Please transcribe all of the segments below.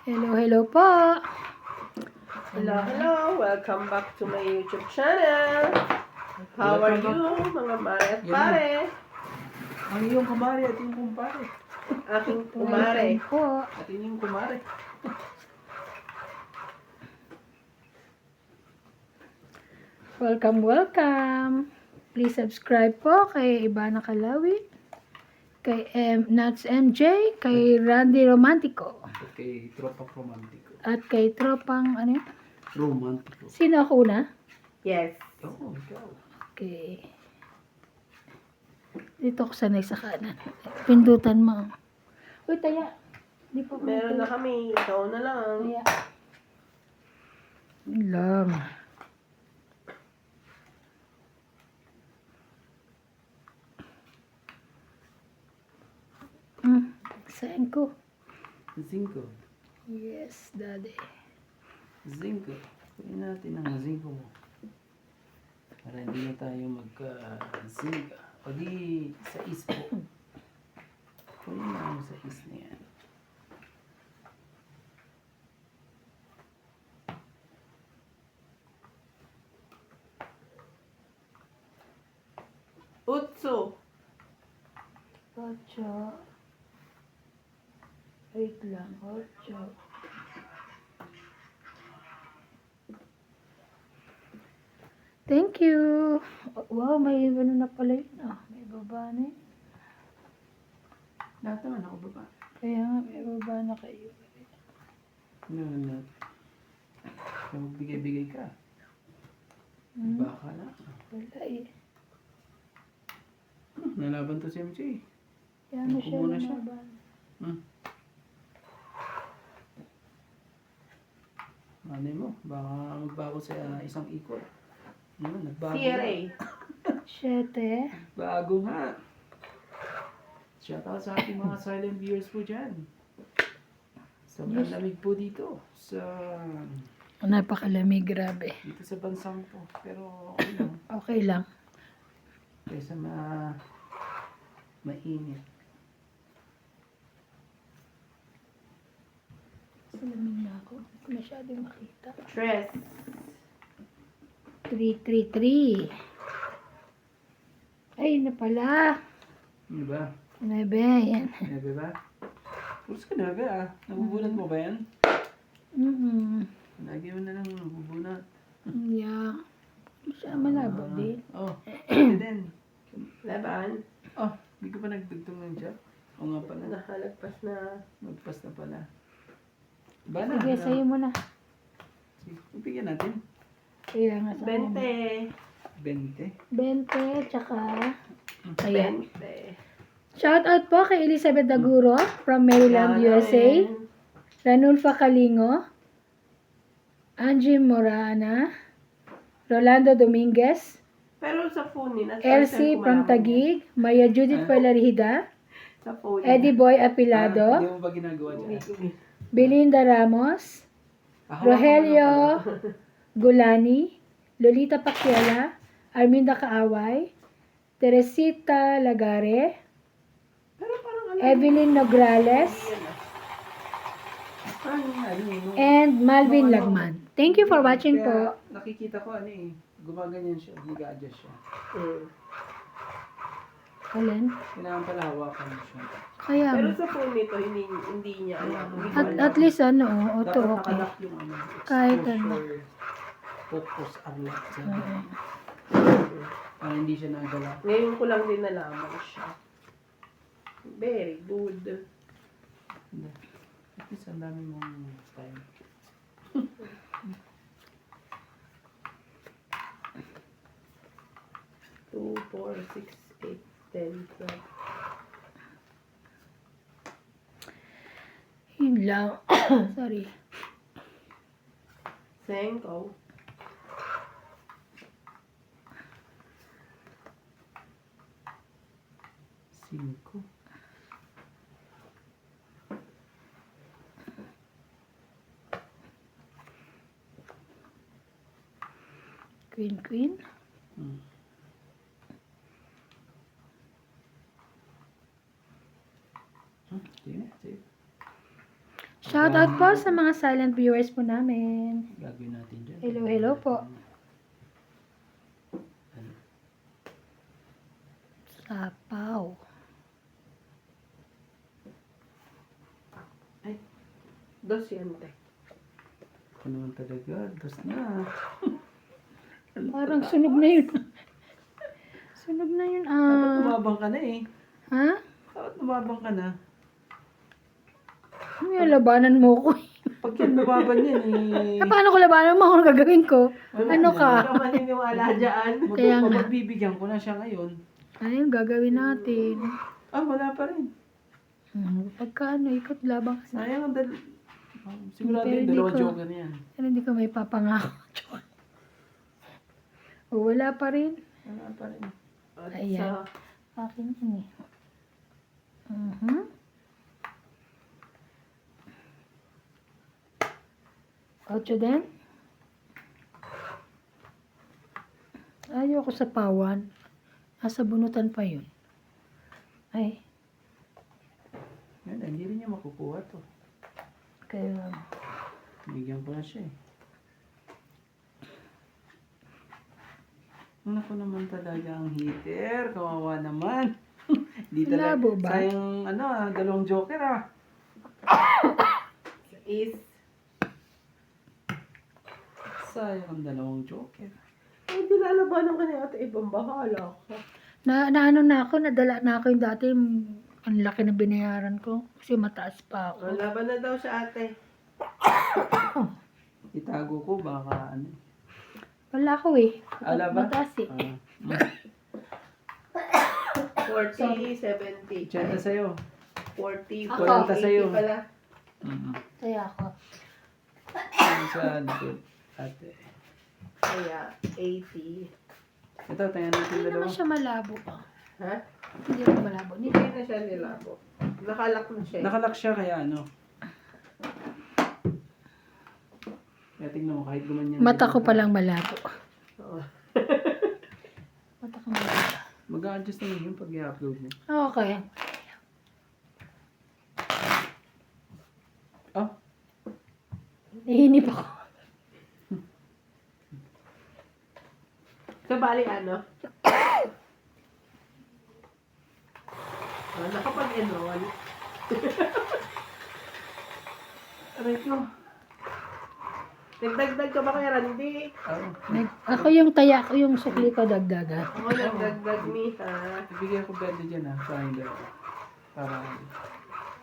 Hello, hello po. Hello. Welcome back to my YouTube channel. How are you, mga mare at pare? Ang iyong kumare at yung kumpare. Aking kumare. Welcome po. At yung kumare. Welcome. Please subscribe po kay Ivana Kalawi, kay Nuts MJ, kay Randy Romantico, At kay Tropang Romantiko. at kay Tropang, ano yun? Romantiko. Sino ako na? Yes. Oo, ikaw. Okay. Dito ako sanay sa kanan. Pindutan mo. Uy, taya. Di pa Meron na kami. Ikaw na lang. Taya. Yun lang. Saan ko? Zinco. Yes, daddy. Zinco. Kunin natin ang zinco mo. Para hindi na tayo magka-zinca. O di sa is po. Kunin na mo sa is na yan. Utso. Ocho. Wait lang. Ocho. Thank you. Wow, may ano na pala yun. May baba na yun. Lahat naman ako baba. Kaya nga, may baba na kayo. Ano na. Kaya magbigay-bigay ka. Hmm, Baka na. wala eh. Nalaban to si MJ. Kaya na siya Kumuna siya. lumaban. Ano mo? Baka magbago sa isang ikot. Nagbago. CRA. Siyete. Bago nga. Shoutout sa ating mga silent viewers po dyan. Sobrang Yes. lamig po dito. Napakalamig, grabe. Dito sa bansang po. Pero okay lang. Okay lang. Kaysa mainit. Salamig na ako. Hindi ko masyadong makita. Tres. 333. Ay, na pala. Ano ba? 9, yan. Nebe ba? Pulos ka nebe ah. Nabubunat mo ba yan? Lagi mo na lang nabubunat. Yeah. Siya malabo din. Oh, pwede din. Laban. Oh, hindi ko pa nagdugtong ng job. O nga pala. Nakalagpas na. Magpas na pala. Ba na? Sige, sa'yo mo na. Sige, bigyan natin. Kaya nga sa 20. 20. 20, tsaka... Ayan. 20. Shout out po kay Elizabeth Daguro from Maryland, USA. Ranulfa Kalingo. Angie Morana. Rolando Dominguez. Pero sa phone ni Elsie from Taguig. Maya Judith Palarihida. Sa phone Eddie Boy Apilado. Hindi mo ba ginagawa dyan? Belinda Ramos. Rogelio Gulani. Lolita Paquiala. Arminda Kaaway. Teresita Lagare. Pero parang Evelyn Nograles. And Malvin Lagman. Thank you for watching po. Nakikita ko gumaganyan siya, nag-a-adjust siya. Alin? Kailangan pala hawakan mo siya. Kaya, Pero sa phone nito, hindi niya alam. Hindi ko alam. at least ano, auto Dapat okay. nakalock yung Kahit ano. exposure, focus, unlock siya. Para hindi siya nagalaw. Ngayon ko lang din nalaman siya. Very good. At least ang dami mong time. 2, 4, 6, 8, 10, 12. Yun lang. Sorry. 5. 5. Queen. Sige. Shoutout po sa mga silent viewers po namin. Gagawin natin dyan. Hello, hello po. Ano? Sapaw. Dos yan, te. Ako naman talaga. Dos na. Parang sunog na yun. Sunog na yun. Dapat tumabang ka na eh. Ha? Dapat tumabang ka na. May labanan mo ko. Pag yan nababan yan eh. Paano ko labanan mo? Ano gagawin ko? Ano Huwag ka? ka maniniwala dyan. Kaya nga. Magbibigyan ko na siya ngayon. Ano yung gagawin natin? Ah, wala pa rin. Pagka ano, ikot labang. Sayang ang sigurado Pero yung hindi dalawang ko- joker yan. Pero hindi ko may papangako. O, wala pa rin. Wala pa rin. At Ayan. sa Akin yun eh. Ocho din? Ayoko sa pawan. Nasa bunutan pa yun. Ay, Yan, hindi rin niya makukuha to. kaya... Bigyan ko na siya eh. Ano ko naman talaga ang heater. Kawawa naman. Hindi talaga. Labo ba? Sayang dalawang joker ah. is, Sayang ang dalawang joker. ay, dinalabanan ka niya at ibang bahala ko. Ano na ako, nadala na ako yung dati, ang laki na binayaran ko. Kasi mataas pa ako. Laban na daw siya, ate. Itago ko baka ano. Wala ako eh. Ala ba? Mataas eh. 40, 70. 80 sa'yo. 40, Ako. 40 sa'yo. pala. Kaya ako. Yung sa likod. Ate. Kaya, 80. Ito, tingnan natin Hindi dalawa. naman siya malabo pa. Ha? Hindi naman malabo. Hindi. Hindi na siya nilabo. Nakalak na siya. Nakalak siya kaya ano. Kaya tingnan mo kahit gumanyan. Mata ko palang malabo. Oo. Mata ko malabo. Mag-a-adjust naman yun pag i-upload mo. Okay. Ah, Nahinip ako. So, bali ano? Nakapag-enroll. aray ko. Nagdagdag ka ba kay Randy? Oh, Ako yung taya ko, yung sukli ko dagdaga. Ako nagdagdag ni ha. ibigay ko bed dyan sa akin dalawa. Para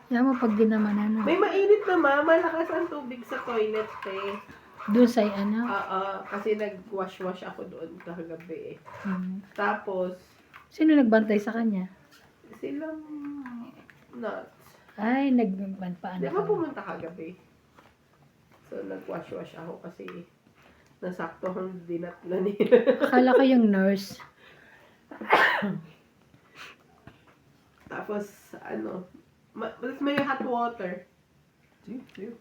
Yan mo pag di naman ano. May mainit na malakas ang tubig sa toilet eh. Doon sa ano. Kasi nag-wash-wash ako doon kagabi eh. Tapos, Sino nagbantay sa kanya? silang nuts. Ay, nagpaano Di ba ka. pumunta kagabi? So, nag-wash-wash ako kasi nasakto akong dinatnan niya. Akala ko yung nurse. Tapos, may hot water. sige.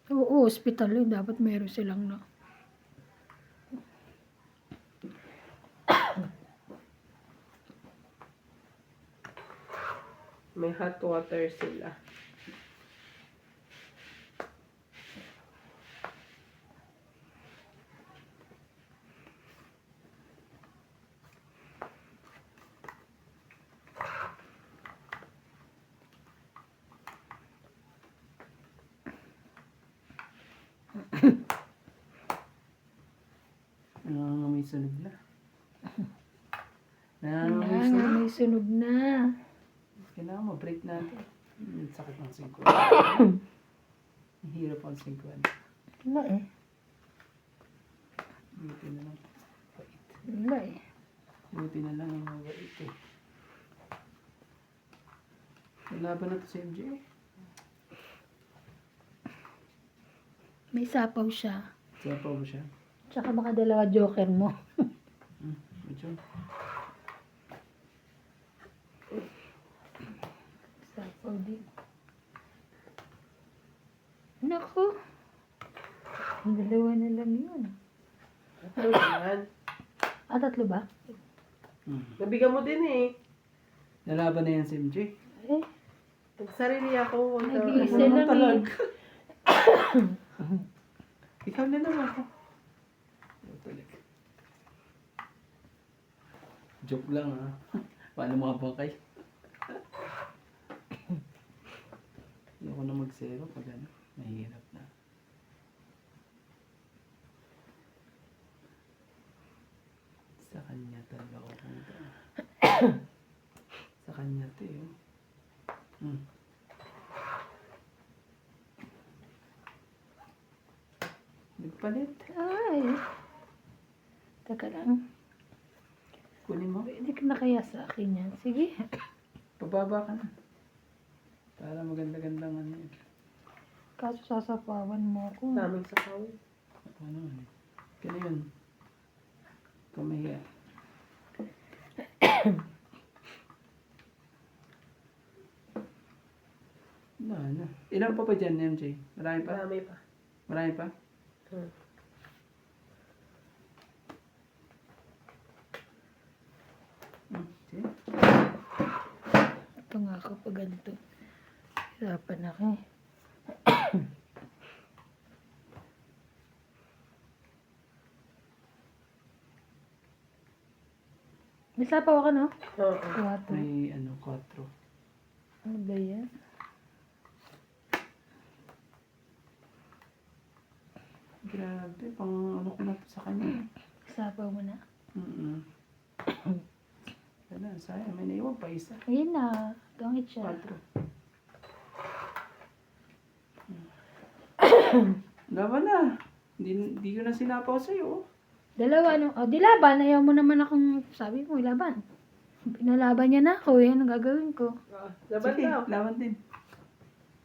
Oo, hospital yun. Dapat meron silang no. May hot water sila. May sunog na. Ayan, May sunog. may sunog na. Kailangan ma-break natin. Sakit ng 50. Ang hirap ang 50. Wala eh. Buti na lang. Mabait. Wala eh. Buti na lang ang mabait eh. Laban na to sa MJ. May sapaw siya. Saan pa ba siya? Tsaka baka dalawa joker mo. Medyo. Sapaw din. Naku. Ang dalawa na lang yun. Ano yan? Tatlo ba? Nabigyan mo din eh. Nalaban na yan sa MJ. Eh, Nagsarili ako. Huwag ka. Nag-iisa Ano lang talag? Ikaw na naman ako. Ano talag? Joke lang ha. Paano mga bangkay? Ayoko na mag-zero pag ano. Mahirap na. Sa kanya talaga ako punta. Sa kanya to eh. Hmm. Nagpalit. Ay. Teka lang. Kunin mo. Pwede ka na kaya sa akin yan. Sige. Pababa ka na. Para maganda-gandang ano yun. Kaso sasapawan mo ako. Daming sasaw. Ano yun? Kaya yun. Kumahiya. Ano? Ilan pa ba dyan, MJ? Marami pa? Marami pa. Marami pa? Hmm. Okay. Ito nga ako pag ganito. Hirapan ako eh. May sapaw ako, no? Oo. Kuwato. May ano, 4. Ano ba yan? Grabe, pang ano ko na to sa kanya. Sapaw mo na. Wala, sayang. May naiwan pa isa. Ayun na. Gangit siya. 4. Laban na. Hindi ko na sinapaw sa'yo. Dalawa, no? O, di laban. Ayaw mo naman akong, sabi mo, laban. Pinalaban niya na ako. Yan ang gagawin ko. Laban Sige, daw. laban din.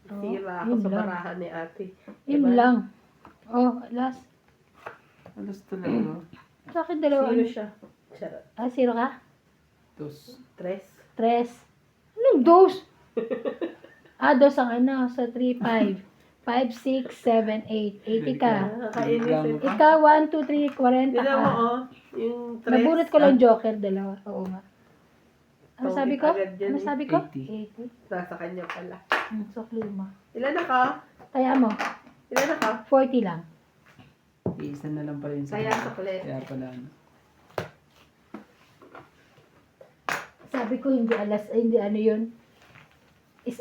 Sira ako yun sa lang. barahan ni ate. Yun Diba? lang. Oh, last. Alas talaga. Sa akin dalawa. Sino siya? Charot. Ah, zero ka? 2. Tres. Tres. Anong dos? Dos ang ano, sa 3, 5. 5, 6, 7, 8. 80 ka. Nakakainis eh. Ikaw, 1, 2, 3, 40 Tignan mo, ka. oh. Yung tres. Nabunot ko lang joker, dalawa. Oo nga. Ano Tawid sabi ko? agad yan Ano eh. sabi ko? 80. 80. Nasa kanya pala. So, lima. Ilan na ka? Kaya mo, Ilan na ka? 40 lang. Iisa na lang pala yun sa Kaya kanya. sukli. Kaya pala ano. Sabi ko, hindi ano yun.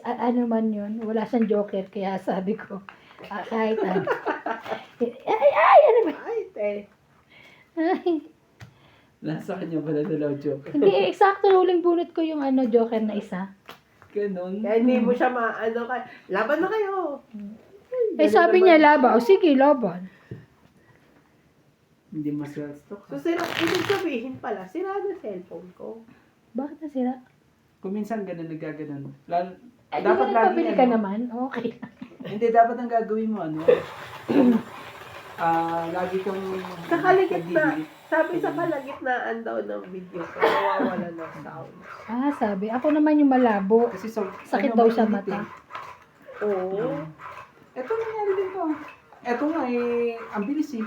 Ano man yun. Wala siyang joker, kaya sabi ko, kahit ano. Ano ba? Ay, te. Ay, Nasa kanya pala dalaw joke. hindi, eksakto huling bunot ko yung ano, joker na isa. Ganon. Kaya hindi mo siya maano ka. Laban na kayo. Eh, sabi niya, laban. O, sige, laban. Hindi maswerte to. So, sira, ibig sabihin pala, sira na cellphone ko. Bakit nasira? Kung minsan ganun, nagaganon. Di Dapat ba lagi nagpabili ka naman? Okay. Hindi, dapat ang gagawin mo ano. Lagi kang Sa kalagitnaan. nag-delete. Sabi sa kalagitnaan daw ng video ko, nawawala ng sound. Sabi. Ako naman yung malabo. Kasi so, Sakit ano, daw sa mainit mata. Oo. Ito nangyari din to. Ito nga eh, ang bilis eh.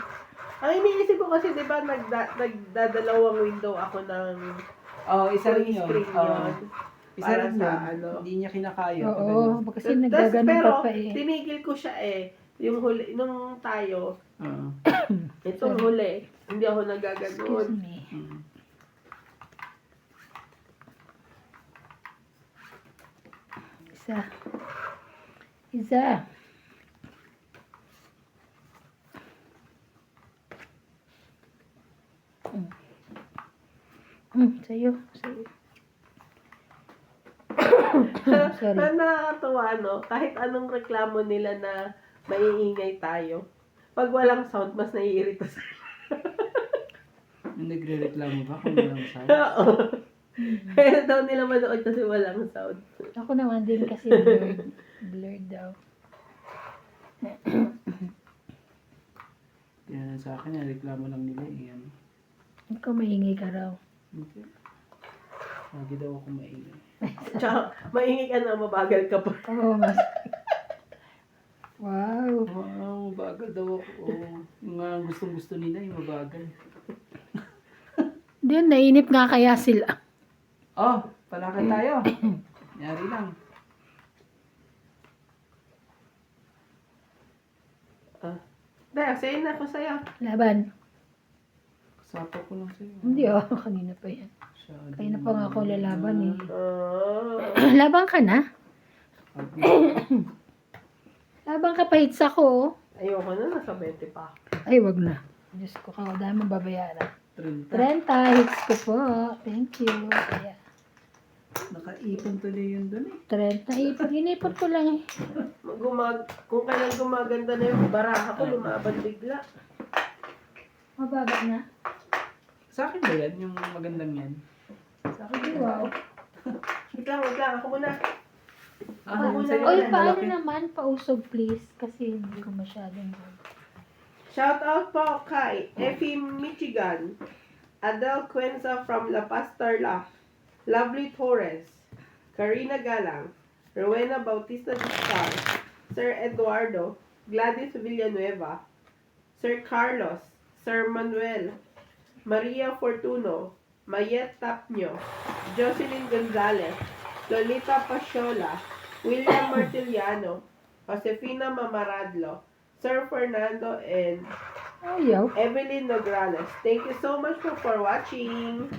Ang iniisip ko kasi, di ba, nagdadalawang window ako ng Isa rin yun. screen yun. Isa Para rin sa yun. ano. Hindi niya kinakaya. Oo, kasi Tas, nagaganon pero, ka pa eh. tinigil ko siya eh. Yung huli, nung tayo, Oo. itong huli, hindi ako nagaganon. Excuse me. Mm. Isa. Isa. Sa'yo. Sa'yo. Sorry. Ang nakakatuwa, no? Kahit anong reklamo nila na maiingay tayo, pag walang sound, mas naiirita sa Yung nagre-reklamo ba kung walang sound? Oo. Kaya daw nila manood kasi walang sound. Ako naman din kasi blurred. Blurred daw. Yan sa akin, yung reklamo lang nila eh. Yan. Ikaw maingay ka raw. Okay. Lagi daw ako maingay. Tsaka, maingay ka na, mabagal ka pa. Oo, mas. Wow. Wow, mabagal daw ako. Oo. Yung nga gustong-gusto nila, yung mabagal. Din, nainip nga kaya sila. Oh, palakad tayo. Yari lang. Dahil, sa'yo na ako sa'yo. Laban. Kasapa ko lang sa'yo. Hindi kanina pa yan. Siya, Kanina pa nga ako lalaban eh. Ah. Laban ka na? Laban ka pa hits ako. Ayoko na, nasa 20 pa. Ay, wag na. Diyos ko, dahil mababayaran. 30. 30 hits ko po. Thank you. Kaya, Nakaipon tuloy yun dun eh. 30. Inipot ko lang eh. Kung kailan gumaganda na yung baraha ko, lumaban bigla. Mababa na. Sa akin ba yan? Yung magandang yan? Sa akin, Wow. wait lang, ako muna. Sa'yo Oy, yan, paano malaki. naman? Pausog please. Kasi hindi ko masyadong... Shout out po kay Effie Michigan, Adele Quenza from La Pastorla, Lovely Torres, Karina Galang, Rowena Bautista Discar, Sir Eduardo, Gladys Villanueva, Sir Carlos, Sir Manuel, Maria Fortuno, Mayet Tapnyo, Jocelyn Gonzalez, Lolita Pasiola, William Martiliano, Josefina Mamaradlo, Sir Fernando, and Ayaw. Evelyn Nograles. Thank you so much for watching.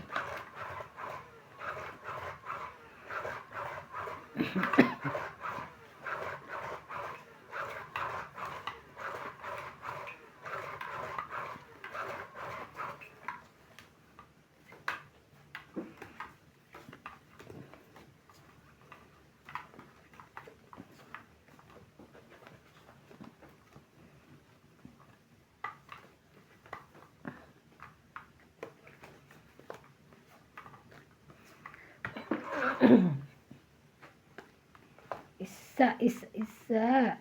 Isa.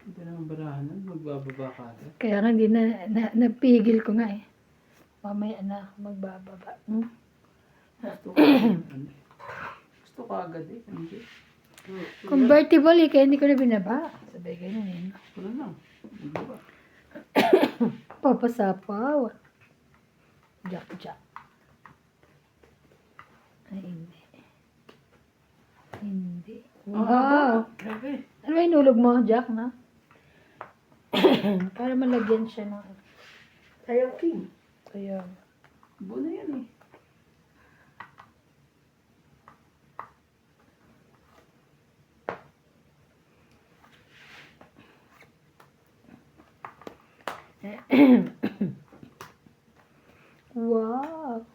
Hindi naman barahan nun. Magbababa ka agad. Kaya nga hindi napigil ko nga eh. Mamaya na ako magbababa. Gusto ko agad. Gusto ko agad eh. Hindi. Convertible eh, kaya hindi ko na binaba. Sabi ganun eh. Wala lang. Magbaba. Papasapaw. Jack. Ay, hindi. Wow. Grabe. Ano ba inulog mo, Jack, na? Para malagyan siya ng... Sayang king. Kaya... Buo na yan eh. Wow.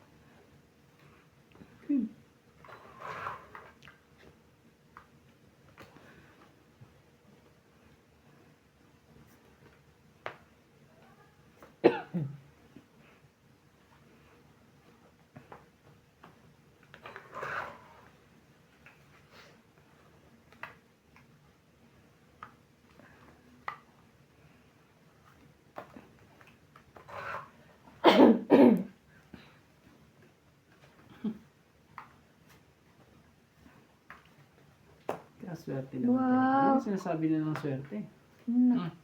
Kaya swerte naman. Wow. talaga. Ano sinasabi na ng swerte?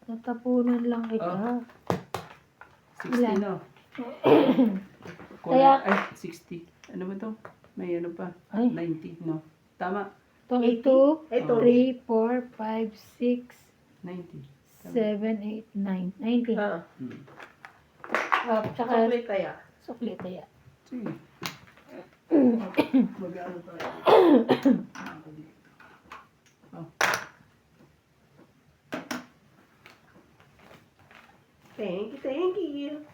Natapunan lang kita. Oh. 60 Ilan? no? Kaya- Ay, 60. Ano ba to? May ano pa? Ay. 90, no? Tama. 2, Ito. 3, 4, 5, 6, 90. 7, 8, 9. 90. Ah, Hmm. Tsaka chocolate kaya. sukli taya. Sige. Mag-ano tayo? Ako dito. Oh. Thank you.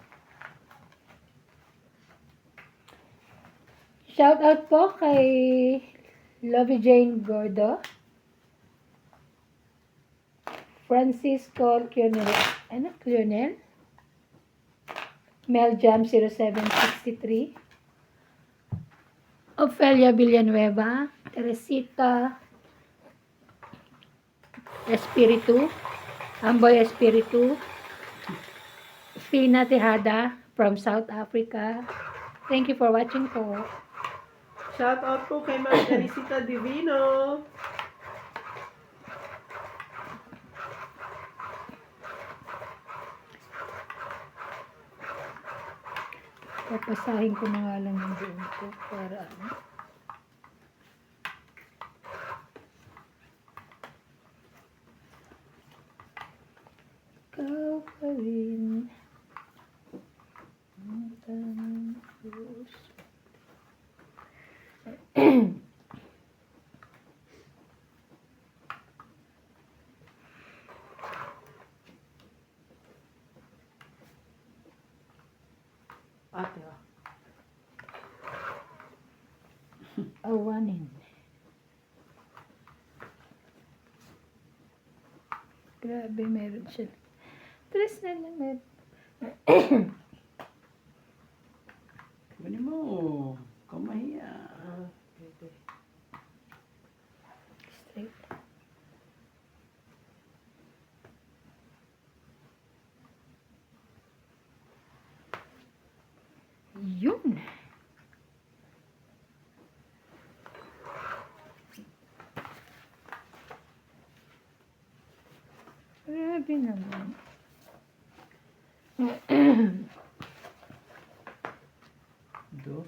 Shout out po kay Lovey Jane Gordo, Francisco Clonel, Mel Jam 0763, Ofelia Villanueva, Teresita Espiritu, Amboy Espiritu, Fina Tejada from South Africa. Thank you for watching po. Shout out po kay Ma'am Teresita Divino. Papasahin ko na nga lang yung doon ko para ano. Ate, oh. Awanin. Grabe, meron siya. Tres na lang meron. Kunin mo. Kamahiya. Pwede. Straight. Yun. Grabe naman. Dos.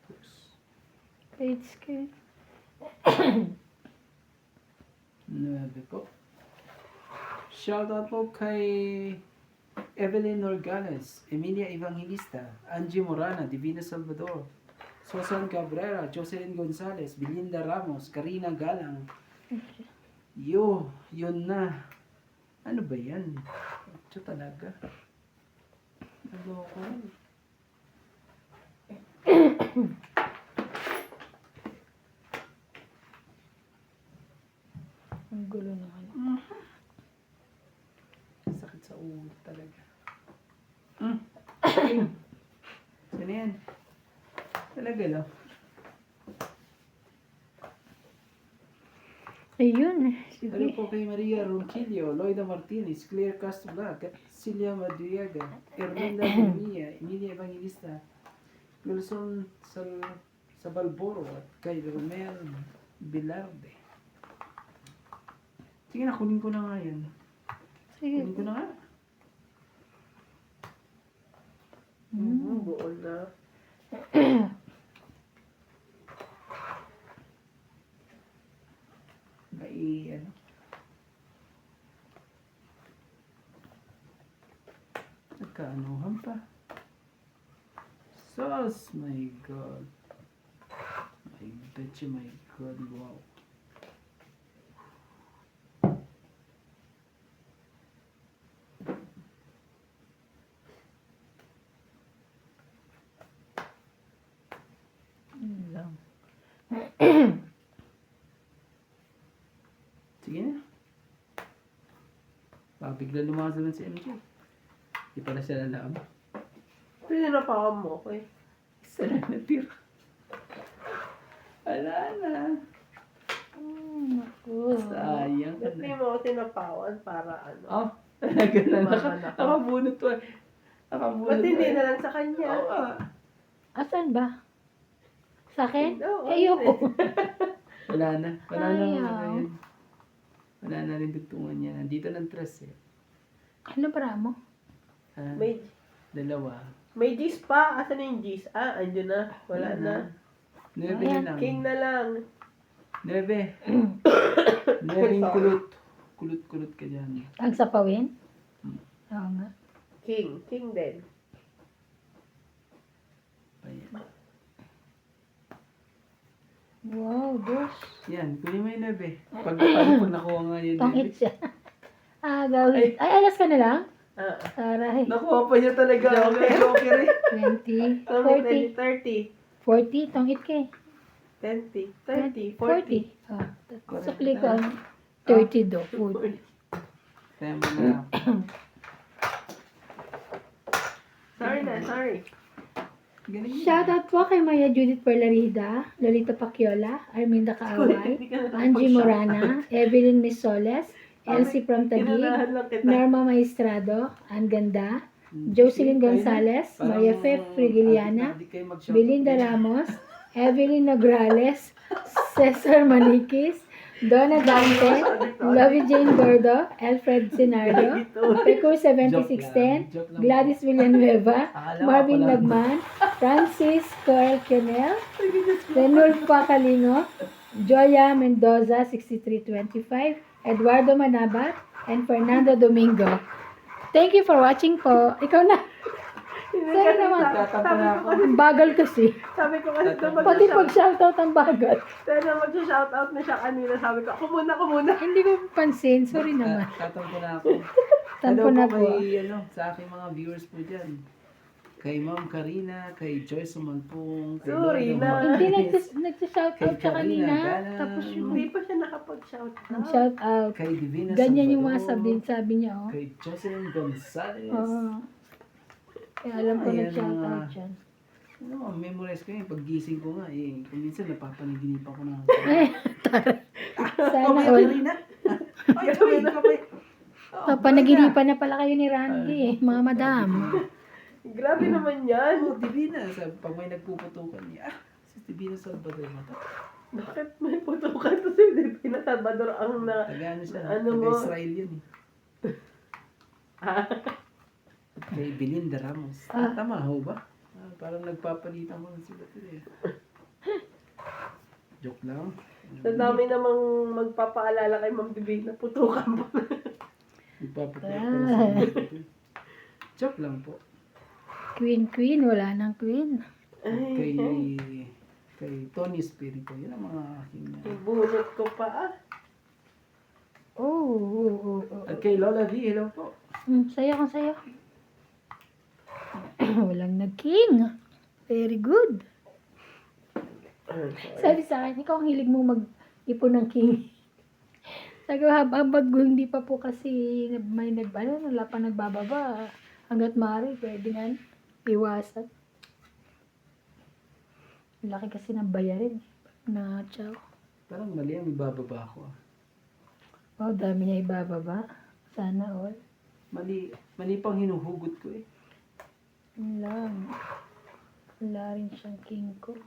Tres. It's good. 9 po. Shoutout po kay Evelyn Orgales, Emilia Evangelista, Angie Morana, Divina Salvador, Susan Cabrera, Jocelyn Gonzalez, Belinda Ramos, Karina Galang. Yun na. Ano ba yan? Ito talaga. Ano ko? Ang gulo naman. Sakit sa ulo talaga. Saan yan? Talaga lang. Ayun. Ano Sige. po kay Maria Ronquillo, Loida Martinez, Claire Castro Blanc, Celia Madriaga, Erlinda Mia, Emilia Evangelista, Wilson Sabalboro, at kay Romel Bilarde. Sige na, kunin ko na nga yan. Sige. Kunin ko na nga. Buo na. Ano? Nagkaanuhan pa. Sus, my God. I bet you, my God, wow. Yun lang. Sige na. Baka bigla lumakas naman si MJ. Di pala siya alam. Pinapakam mo, okay? Isa na natira. Wala na. Naku. Sayang ka Ba't di na. mo ako tinapawan para ano? Oh, talaga na. Mama na. Nakabunot to eh. Nakabunot Ba't hindi eh. na lang sa kanya? Oo nga. Asan ba? Sa akin? Oo, Ayoko. Wala na. Wala na. Ayaw. Wala na rin dugtungan niya. Nandito ng tres eh. Ano para mo? Ah, May, dalawa. may G's pa. Asan na yung G's? Ah, andyan na. Wala na. 9 na Ayan. lang. King na lang. 9. 9 yung kulot. Kulot-kulot ka dyan. Ang sapawin? Hmm. Oo nga. King. King din. Ayan. Wow, boss. Yan, kunin mo yung 9. Pag nakuha nga yung Tongit 9. siya. Gawin. Ay, alas ka na lang? Ah. Aray. Nakuha pa niya talaga. Joker. Joker eh. 20, So, 40. 30. 40, tongit ka eh. 20. 30. 40. 40. Ah, sukli ko. 30 do. 40. Kaya mo na. Sorry na, sorry. Galing yun. Shoutout po kay Maya Judith Perlarida, Lolita Paciola, Arminda Kaaway, Hindi ka na Angie mag-shout. Morana, Evelyn Misoles, Elsie from Taguig, Kinanahan lang kita. Norma Maestrado, Ang Ganda, Jocelyn Gonzalez, Parang, Maria Fe Frigiliana, hindi kayo mag-shout. Belinda Ramos, Evelyn Nograles, Cesar Maniquis, Donna Dante, Lovey Jane Gordo, Alfred Sinardo, Peco 7610, Joke lang. Gladys Villanueva, Akala ko Marvin pala. Lagman, Francis Coel Quenel, Renulfo Calingo, Joya Mendoza 6325, Eduardo Manabat, and Fernando Domingo. Thank you for watching po. Ikaw na. Sorry naman. Tatampo na ako. Ang bagal kasi. Sabi ko kasi doon Pati mag-shout. pag-shoutout ang bagal. Kaya mag-shoutout na siya kanina. Sabi ko, ako muna. Hindi ko pansin. Sorry naman. Tatampo na ako. Tampo Hello na po po. kay, sa aking mga viewers po dyan. Kay Ma'am Karina, kay Joyce Sumalpong, kay Sorry Lolo na. Hindi, Morales, nagsa-shout Kay out siya Karina kanina. Galang. Tapos yung Hindi pa siya nakapag-shout out. nag-shout out. kay Divina Ganyan yung mga Salvador, sabi niya, oh. kay Jocelyn Gonzalez. Oo. Kaya alam ko Ayan, nag-shout mga- out yan. Ano, memorize ko yun. Paggising ko nga, eh. Kung minsan napapanaginipan ko na. Sana Kamay, all. Karina. Ay, kamay. Papanaginipan na pala kayo ni Randy, eh, mga madam. Grabe naman yan. Oh, Divina. Pag may nagpuputukan niya, si Divina Salvador mo to. Bakit may putukan to si Divina Salvador ang na... Taga ano siya? Ano mo? Taga-Israel yun eh. Kay Belinda Ramos. Tama ho ba? Parang nagpapalitan ko ng sila eh. Joke lang. Sa dami namang magpapaalala kay Ma'am Divina, putukan mo. Nagpapalitan ko ng sila. Joke lang po. Queen, wala nang queen. Kay Tony Espiritu. Yun ang mga aking... Bunot ko pa ah. Oh. At kay Lola V, hello po. Sayo kang sayo. Walang nag-king. Very good. Sabi sa akin, ikaw ang hilig mong mag-ipon ng king. Sabi ko, habang hindi pa po kasi may wala pa nagbababa. Hanggat maaari, pwede nga iwasan. Laki kasi ng bayarin. Na chow. Parang mali ang ibababa ko. Wow, dami niya ibababa. Sana all. Mali pang hinuhugot ko eh. Yun lang. Wala rin siyang king ko.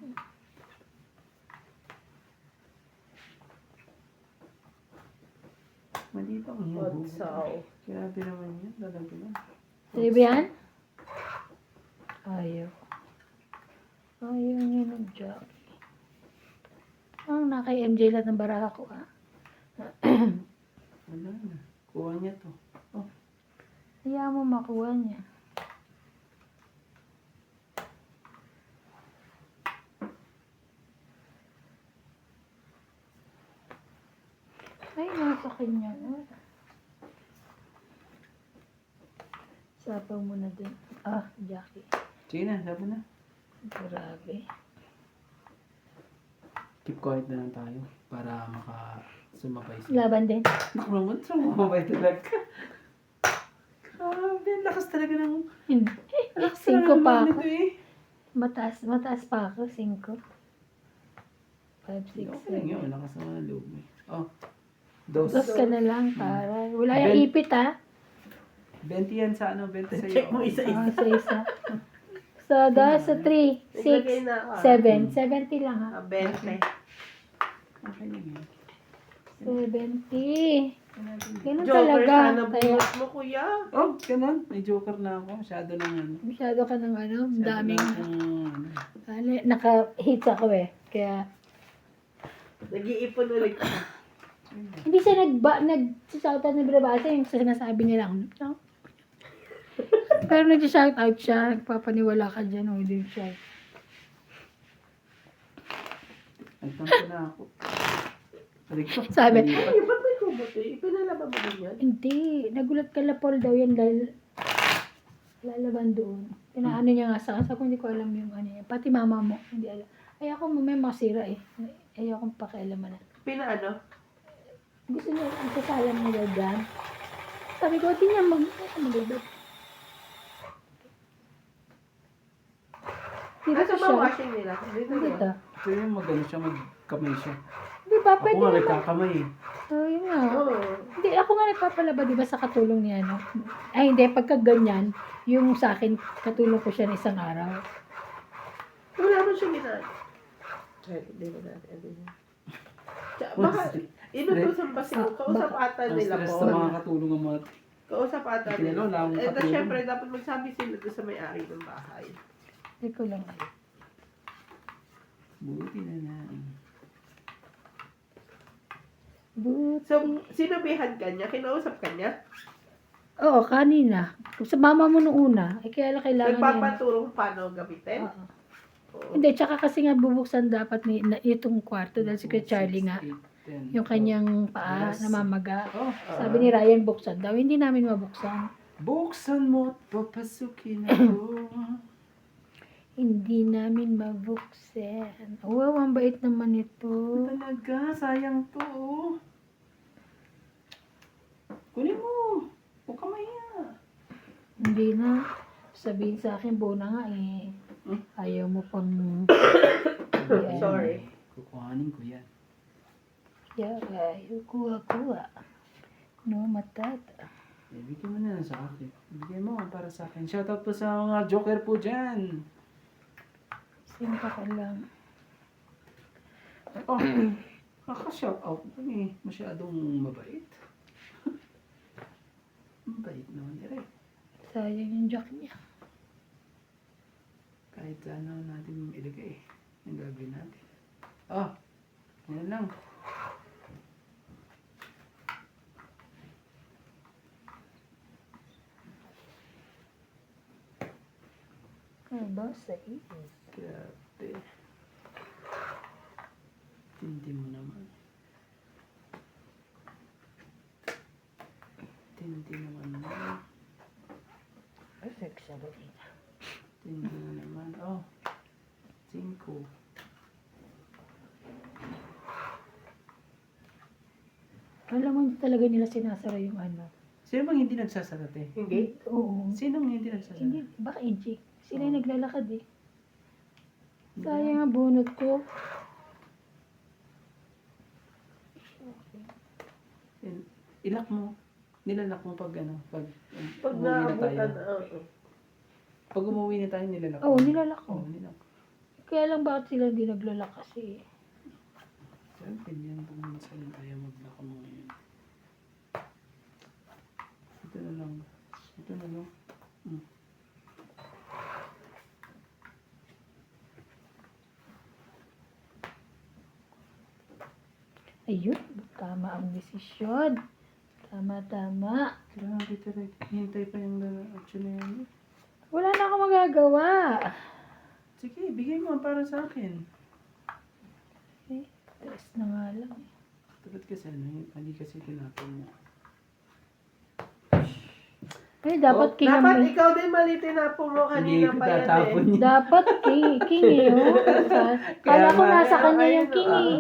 Mali pang hinuhugot. Whatsaw. Grabe naman yun. Talaga lang. Sabi yan? Ayaw. Ayaw niya ng jockey. Na kay MJ lahat ng baraha ko, ah. Wala na. Kuha niya to. Oh. Hayaan mo makuha niya. Ay, nasa kanya na. Sapaw mo na din. Jackie. Sige na, sabi na. Grabe. Keep quiet na lang tayo para sumabay sila. Laban din. Naku naman, sumabay talaga. Grabe, lakas talaga ng... Hindi. Lakas 5 pa nito ako. eh. Mataas pa ako. 5. 5, 6, Okay lang 7. yun, lakas naman ang loob mo eh. Oh, Dos dos. ka na lang para. Wala yung ipit, ha? 20 yan sa ano, 20 sa'yo. Check mo isa-isa. Isa. So, dos, 3, 6, Naglagay na ako. 7. 70 lang, ha? 20. Okay lang yun. 70. Ganun Joker, talaga. sana Kaya, bunot mo kuya. Oh, ganun. May joker na ako. Masyado lang ano. masyado ka ng daming, Ano. naka-hits ako eh. Kaya, Nag-iipon ulit. hindi siya nag-shoutout na binabasa yung sinasabi niya lang. No? Pero nag-shoutout siya, nagpapaniwala ka dyan, o hindi siya. Nagtampo na ako. Balik ko. Sabi, Ay, ba't may kumot eh? Ipinalaban mo din yan? hindi, nagulat ka Lapol daw yan dahil lalaban doon. Pinaano niya nga sa kasa ko, hindi ko alam yung ano yan. Pati mama mo, hindi alam. Ay ako may masira eh. Ay akong pakialaman na. Pinaano? Gusto niya, ang kasalam niya dyan. Sabi ko, di niya maglabad. Dito Asa ba siya. washing nila? Dito Dito. ba? So yun, magano siya, magkamay siya. Di ba, Ako pwede nga naman. nagkakamay eh. Oh, yun nga. Oo. Hindi, ako nga nagpapalaba, di ba, sa katulong niya, no? Ay, hindi, pagka ganyan, yung sa akin, katulong ko siya na isang araw. Wala mo siya ginaan. Ay, hindi mo natin. Baka, inutusan pa sila. Kausap ata Ang nila stress po. sa mga katulong ng mga... Kausap ata Hindi nila. wala akong Eh, katulong. syempre, dapat magsabi sila doon sa may-ari ng bahay. Hindi ko lang. Buti na lang. But, So, sinabihan ka niya? Kinausap ka niya? oo, kanina. Sa mama mo nung una, eh, kaya lang kailangan niya. Nagpapaturong paano gamitin? Oo. Oo. Hindi, tsaka kasi nga bubuksan dapat itong kwarto dahil si Kuya Charlie nga, 6, 8, 10. yung kanyang paa Yes. namamaga. Oh, Sabi ni Ryan, buksan daw. Hindi namin mabuksan. buksan mo at papasukin ako. Hindi namin mabuksan. Wow, ang bait naman ito. Talaga, sayang to. Oh. Kunin mo. Huwag ka mahiya. Hindi na. Sabihin sa akin, buo na nga eh. Hmm? Ayaw mo pang... Yan. Sorry. Kukuhanin ko yan. Ayaw, kuha. No, matata. Eh, bigyan mo na lang sa akin. Bigyan mo para sa akin. Shoutout po sa mga joker po dyan. Simpa ka lang. Oh, naka-shoutout mo eh. Masyadong mabait. Mabait naman nila eh. Sayang yung jack niya. Kahit ano natin ilagay. Yung gagawin natin. Oh, yan lang. Ay, boss, is. Grabe. Tindi mo naman. Tindi naman mo. Perfect siya rin. Tindi mo naman. Oh, 5. Alam mo, hindi talaga nila sinasara yung ano. Sino bang hindi nagsasarate? Hindi? Oo. Sinong hindi nagsasarate? Hindi, baka Inchi. Sila yung Oo. naglalakad eh. Hindi. Sayang ang bunot ko. Ilak mo. Nilalak mo pag ano, pag Pag umuwi na tayo. naabutan, oo. Pag umuwi na tayo, nilalak Oo, mo. nilalak ko. Oo, nilalak. Kaya lang bakit sila hindi naglalak kasi. Siyempre, yan pag minsan tayo maglaka mo ngayon. Ito na lang. Ito na lang. Hmm. Ayun, tama ang desisyon. Tama. Grabe talaga. Hintay pa yung action na yan. Wala na akong magagawa. Sige, bigay mo para sa akin. Eh, test na nga lang. Dapat kasi ano, hindi kasi tinapon mo. Eh, dapat king Dapat ang... ikaw din mali tinapon mo Hindi kanina ko pa yan tatapon eh. yan. Dapat king eh, oh. Kala ko nga, nasa kanya ayun, yung king eh.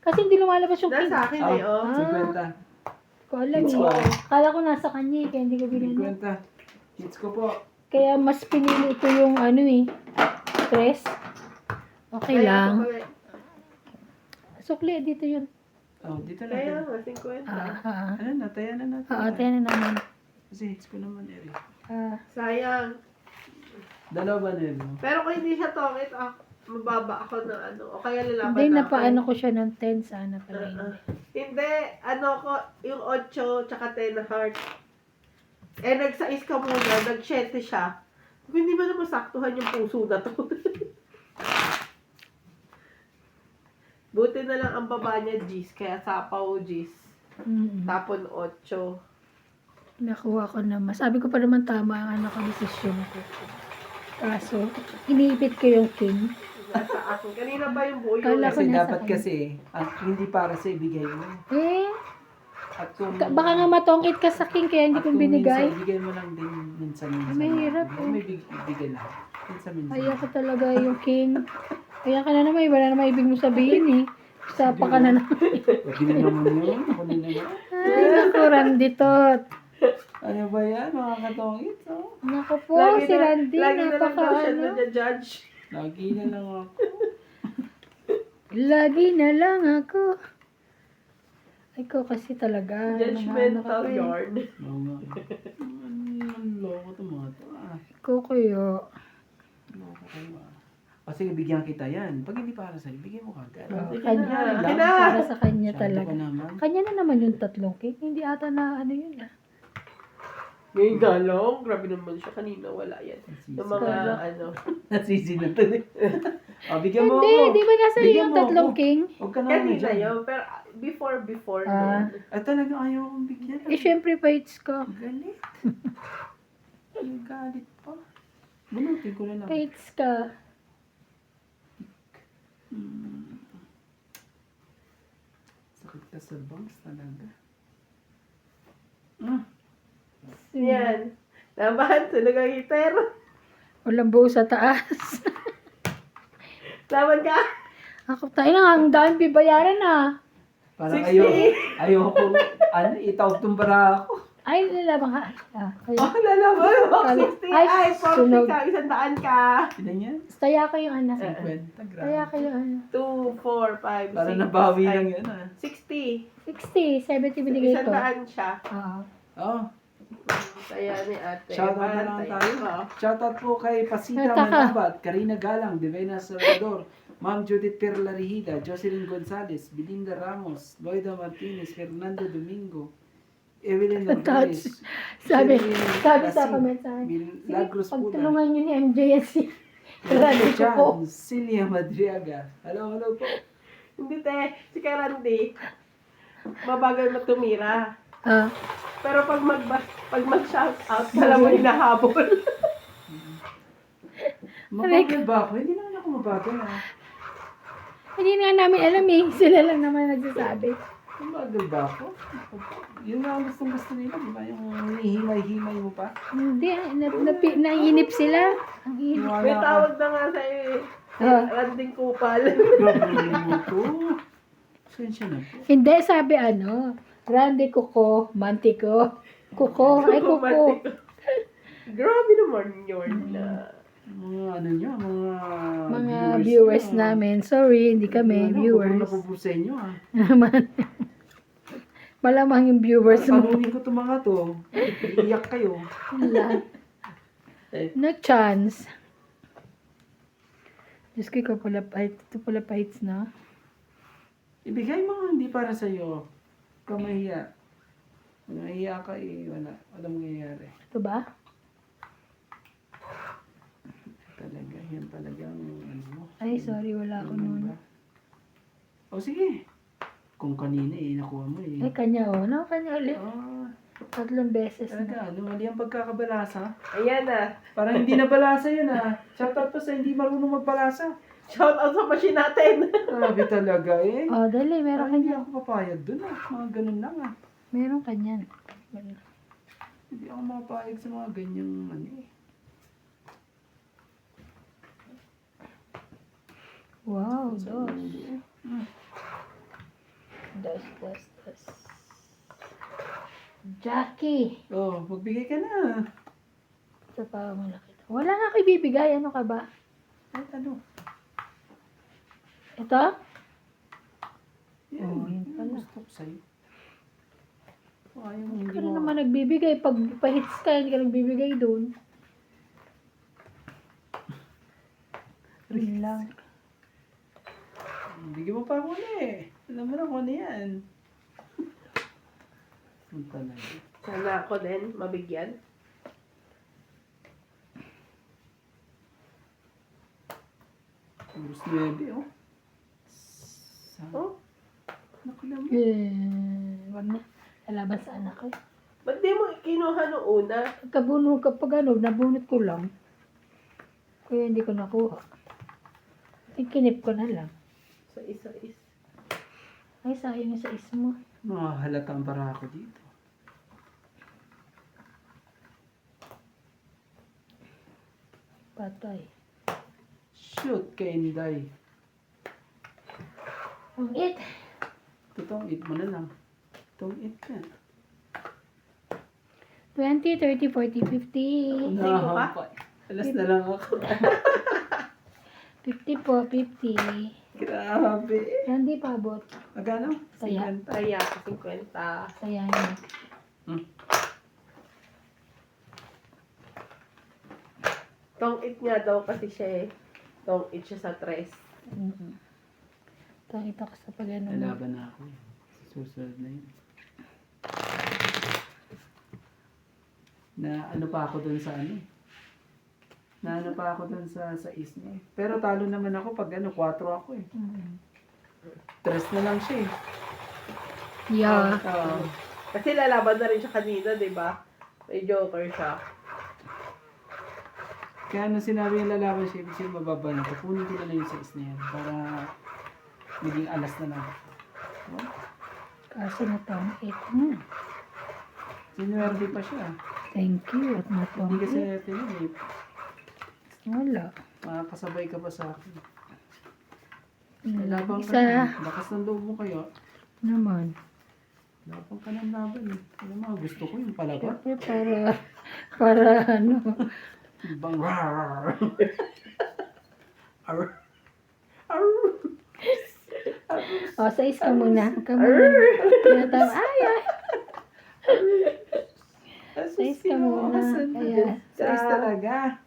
Kasi hindi lumalabas yung king. Nasa akin eh, oh. Ah. 50. Ko alam It's eh. one. Kala ko nasa kanya eh, kaya hindi ko binigyan. 50. Hits ko po. Kaya mas pinili ko yung ano eh. Stress. Okay Kaya lang. ako kaya- Sukli, dito yun. Oh, dito na. Kaya Dito. nga, 50. Ano na, taya na natin. Tayo na naman. Kasi hits ko naman, Eri. Sayang. Dalawa ba na yun? Pero kung hindi siya tongit, mababa ako ng ano. O kaya lalaban Hindi, na napaano ko siya ng 10 sana pala hindi. Hindi, ano ko, yung 8 tsaka 10 na heart. Eh, nag-6 ka muna, nag-7 siya. Hindi mo na masaktuhan yung puso na to. Buti na lang ang baba niya, G's. Kaya sapaw, G's. Tapon 8. Nakuha ko naman. Sabi ko pa naman tama ang ano ko, desisyon ko. Kaso, iniipit ko yung king. Nasa akin. Kanina ba yung buo yung Kala ko Kasi nasa dapat kanya. kasi, hindi para sa ibigay mo. Eh, At kung, baka nga matongkit ka sa king kaya hindi at ko kung binigay. Minsan, ibigay mo lang din minsan. Mahirap, Hindi mo ibigay lang. Minsan. Ayaw ko talaga yung king. Ayan ka na naman, iba na naman ibig mo sabihin eh. Sapa ka na naman. Pwede na naman yun. Ako na naman. Ay, naku, Randy tot. Ano ba yan? Mga katongit, oh. Naku po, si Randy, lagi na lang napaka daw siya ano. na-judge. Lagi na lang ako. Lagi na lang ako. Ikaw kasi talaga. Judgmental yarn. Oo nga. Ang loko ito mga ito. Ikaw kayo. Loko kayo O sige, bigyan kita yan. Pag hindi para sa'yo, bigyan mo kagad. Kanya, Akin na. para sa kanya Masyado talaga. ka naman. Kanya na naman yung 3 cake. Hindi ata na ano yun ah. Ngayon dalong, grabe naman siya. Kanina wala yan. Nasisi. Yung mga ano. Nasisi na ito eh. Bigyan mo Hindi, ako. di ba nasa Bigyan yung mo 3 ako. king? Huwag ka naman Kanina dyan. yun. Pero before Ah. noon. Talaga ayaw kong bigyan. Eh, syempre fights ko. Galit. Ang galit pa. Bunutin ko na lang. Fights ka. Sakit ka sa bangs talaga. Yan. Laban, sunog ang heater. Walang buo sa taas. Laban ka? Ako tayo na, ang dami bibayaran ah. Parang 60. ayoko, itaog tong bara ako. Ay, lalabang ka. Ayun. Oh, lalaban mo. Kala- 60. Ay, Ay, 40 sunog. ka. 100 ka. Sino yan? Taya ko yung ano. 50, Taya ko grabe. yung ano. 2, 4, 5, 6. Parang nabawi lang yan ah. 60. 60, 70 binigay ko. 100 siya. Oo. Oh, Kaya ni ate. shoutout na lang Bantay. tayo. Oo. Shoutout po kay Pasita Nataka. Manabat, Karina Galang, Divina Salvador, Ma'am Judith Perla Rihida, Jocelyn Gonzalez, Belinda Ramos, Loida Martinez, Fernando Domingo, Evelyn Nogales, Sabi, Sherwin sabi sa Lasing, comment sa akin. Milagros Sige, Pula, pagtulungan nyo ni MJ yan si Randy ko po. Chan, Celia Madriaga. Hello po. Hindi te, si Kay Randy, mabagal na tumira. Ah, Pero pag mag-shout out, kala mo hinahabol. Mabagal ba ako? Hindi naman ako mabagal ah. hindi nga namin alam eh. Sila lang naman nagsasabi. Mabagal ba ako? Yun nga ang gustong-gusto nila, di ba? Yung hihimay-himay mo pa. Hindi, nainip sila. Ang inip. May tawag na nga sa'yo eh. Ah. Randing kupal. Grabe mo to. Sensya na po. Hindi, sabi ano, Randy Kuko, Mantico. Kuko, ay Kuko. Grabe naman yun na. Mga ano nyo, Mga viewers nyo. namin. Sorry, hindi kami viewers. Napupuro sa inyo ah. Malamang yung viewers mo. Tanunin ko itong mga to. Iiyak kayo. Wala. No chance. Diyos ko, ikaw pala pahit. Ito pala pahits na. Ibigay mo hindi para sa'yo. Ikaw mahiya. Kung mahiya ka eh, wala. Walang mangyayari. Ito ba? Talaga, yan talagang ano mo. Ay, sorry, wala ako noon. O sige. Kung kanina eh, nakuha mo eh. Ay, kanya oh. No, kanya ulit. Ah, 3 beses na. talaga, mali ang pagkakabalasa. Ayan na. Parang hindi na balasa yun ah. Shoutout pa sa hindi marunong magbalasa. Shout out sa machine natin. Grabe talaga eh. Oh, dali, meron Parang hindi kanya. ako papayag dun ah. Mga ganun lang ah. Meron kanya. Hindi ako makapayag sa mga ganyang ano eh. Wow, Sa dos. ulo eh. Dos. Jackie. Oh, magbigay ka na. Ito pa malaki. Wala nga ako ibibigay. Ano ka ba? Ay, ano? Ito? Yan, Oh, yun yan pala. gusto ko sa'yo. Oh, ayaw mo, Hindi hindi ka rin mo. naman nagbibigay. Pag pahits ka, hindi ka nagbibigay doon. Yun lang. Bigyan mo pa ako na eh. Alam mo na kung ano yan. Ang talaga. Sana ako din mabigyan. Puros 9 oh. Oh, Naku naman. Wag na. Lalaban sa anak ko. ba't di mo kinuha noong una? Kapag ano, nabunot ko lang. Kaya hindi ko nakuha. Kinip ko na lang. Sa isa-is. Ay, sayang yung sa ismo. Makahalata ang para ako dito. Patay. Shoot kay Inday. Ang it. Totoong eat mo na lang. Totoong eat ka. 20, 30, 40, 50. Nahampay. Alas na lang ako. 50 po, 50. Grabe. Hindi pa abot. Magkano? Saya. 50. Kaya 50. Saya niya. Tong it nga daw kasi siya eh. Tong it siya sa tres. Ito, ito ko sa pag-ano. Lalaban na ako. Susunod na yun. Na ano pa ako dun sa ano eh. Na ano pa ako dun sa is niya eh. Pero talo naman ako pag ano, 4 ako eh. 3 na lang siya eh. Yeah. Oo. Kasi lalaban na rin siya kanina, di ba? May joker siya. Kaya nung sinabi yung lalaban siya, ibig sabihin mababa na. Kukunin ko na lang yung size na yan para maging alas na lang. Diba? Kaso na to, 8. Sinuwerte pa siya. Thank you. At na to. Hindi kasi natin yun eh. Wala. Makakasabay ka pa sa akin. Hmm, Labang ka isa na. Lakas ng loob mo kayo. naman. Labang ka ng laban eh. Alam mo, gusto ko yung palaban. Siyempre para ano. Ibang rar. Ar. Ar. O, sais ka muna. Huwag ka muna. Tinatama. Ay, ay. Sais ka muna. Kaya, Size talaga.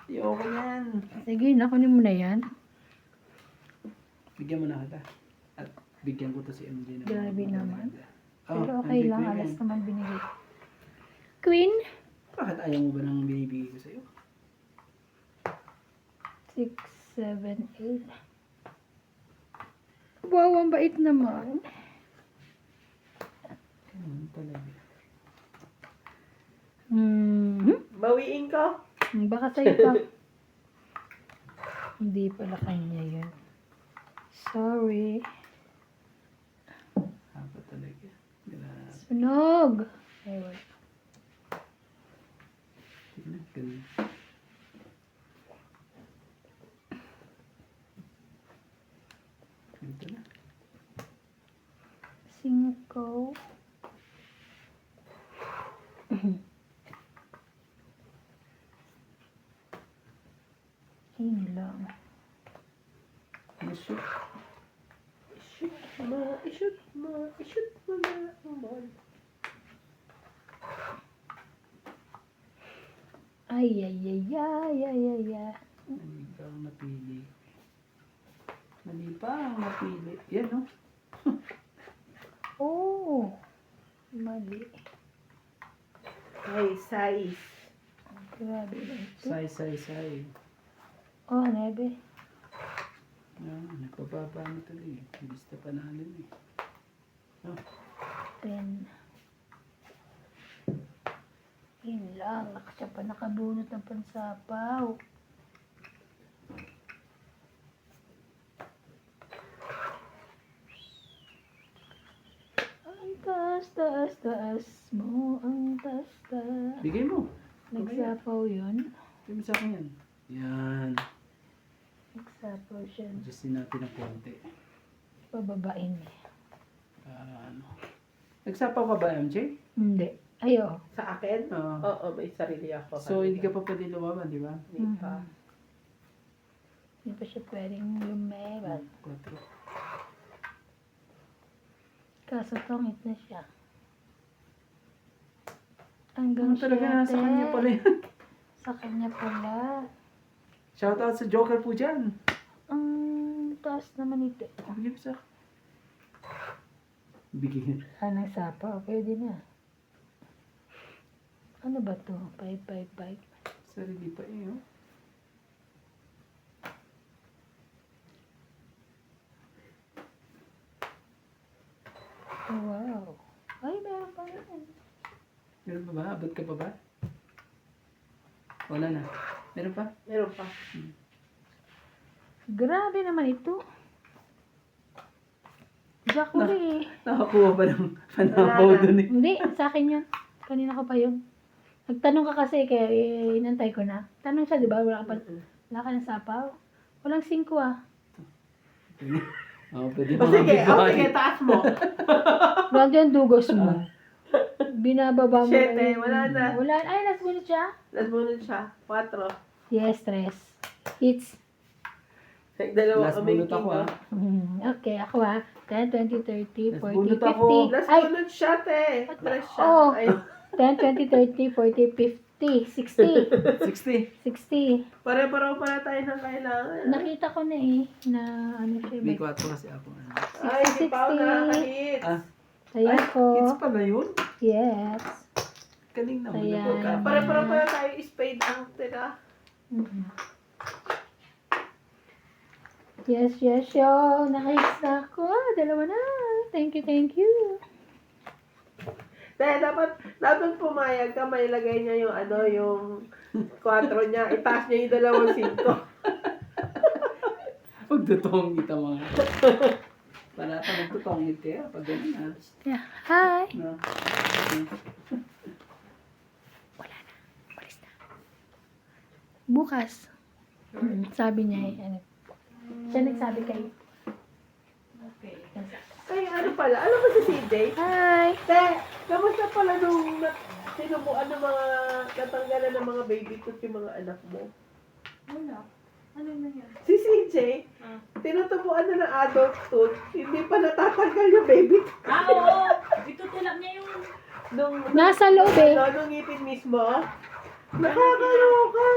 Ayoko yan. sige, nakunin mo na yan. Bigyan mo na kita. At bigyan ko to si MJ na. Grabe naman. Oh, Pero okay MJ lang. Queen Alas yan. naman binigay. Queen. Bakit ayaw mo ba nang binibigay ko sa'yo? 6, 7, 8. Wow, ang bait naman. Talaga. Bawiin ko. Baka sa'yo pa. Hindi pala kanya yan. Sorry. Haba talaga. Grabe. Sunog! Ayun. Tignan, ganun. Ganito na. 5. Yun lang. Nashoot. I-shoot mo na ang ball. Ay, ay, ay, ay, ay, ay, ay. Mali pa ang napili. Mali pa ang napili. Yan, no? Oh, mali. Ay, size. Grabe na ito. Say. Oh, 9. Yan, nagpababa na tuloy. Ibig na panalo eh. 10. Yun lang. Siya pa nakabunot ng pansapaw. Ang taas, taas, taas mo. Ang taas, taas. Bigay mo. Nagsapaw yun. Bigay mo sa akin yan. Yan. Nagsapaw siya. Adjustin natin ng konti. Pababain eh. Ano. Nagsapaw ka ba, MJ? Hindi. Ayo. Sa akin? Oo. Oo, may sarili ako. So, hindi ka pa pwede lumaban, di ba? Hindi pa. Hindi pa siya pwedeng lumeban. 4. Kaso tongit na siya. Hanggang Ano talaga, nasa kanya pala yan. Sa kanya pala. Shoutout sa Joker po dyan. Ang taas naman ito. Bigay mo sa akin. Bigay. Anong sapa? Pwede na. Ano ba to? 555. Sarili pa eh, oh. Oh, wow. Ay, meron pa rin. Meron pa ba? Abot ka pa ba? Wala na. Meron pa? Meron pa. Grabe naman ito. Jacqueline. Nakakuha ba ng panapaw dun eh? Hindi, sa akin yun. Kanina ko pa yun. Nagtanong ka kasi, kaya inantay ko na. Tanong siya, di ba? Wala ka ng sapaw. Walang 5 ah. Oo, pwede O mo sige, mabigay. taas mo. Grabe yung dugos mo. Binababa mo Siyete, na yun. wala na. Wala. Ay, last minute siya? Last bunod siya. 4. Yes, 3. Hits. Dalawang Last bunot ako ah. Okay, ako ah. 10, 20, 30, 40, Last bunot ako. 50. Last Ay, bunod siya, te. Tres siya. Oh. Ay, 10, 20, 30, 40, 50, 60. 60. 60. pare-pareho pala tayo ng kailangan. Nakita ko na eh, na ano siya. May May 4 kasi ako. Ano. Ay, di pa ako 60. nakaka-hits. Ah, Kaya ko. kids pala yun? Yes. Galing naman. Ayan. Napagka- Pare-pareho pala tayo spade ang tira. Mhm. Yes, yes, yo. Nakahits na ako. Dalawa na. Thank you, thank you. Dahil dapat pumayag ka, may lagay niya yung yung 4 niya, itaas niya yung dalawang 5. Pagtutongit ang mga. Para ka magtutongit kaya pag ganun ah. Yeah. Hi. No? Bukas. Sabi niya eh. Ano. Siya nagsabi kayo. Okay. Ay, ano pala? Alam mo si CJ? Hi! Te, kamusta pala nung sinubuan ng mga natanggalan ng mga baby tooth yung mga anak mo? Wala. Ano na yan? Si CJ, tinutubuan na ng adult tooth, hindi pa natatanggal yung baby tooth. Oo! Itutulak niya yung... Nasa loob eh. Nung ngipin mismo. Nakakaloka.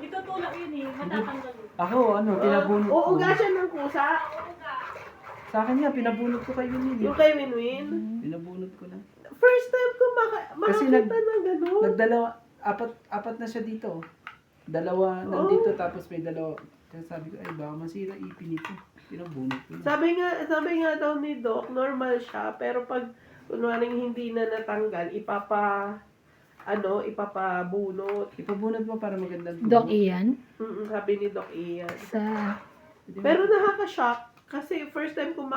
Itutulak yun eh. Matatanggal yun. Ako, pinabunot ko. Uugasan ng kusa. Sa akin nga, pinabunot ko kay Winnie. Yung kay Winwin. Pinabunot ko na. First time ko Kasi makakita ng gano'n. Nagdalawa, apat na siya dito. Dalawa nandito, tapos may dalawa. Kaya sabi ko, ay baka masira ipin ito. Pinabunot ko na. Sabi nga daw ni Doc, normal siya, pero pag kunwaring hindi na natanggal, ipapabunot. Ipabunot mo para magandang bunot. Doc Ian. Sabi ni Doc Ian. Sa... Pero nakaka-shock kasi first time ko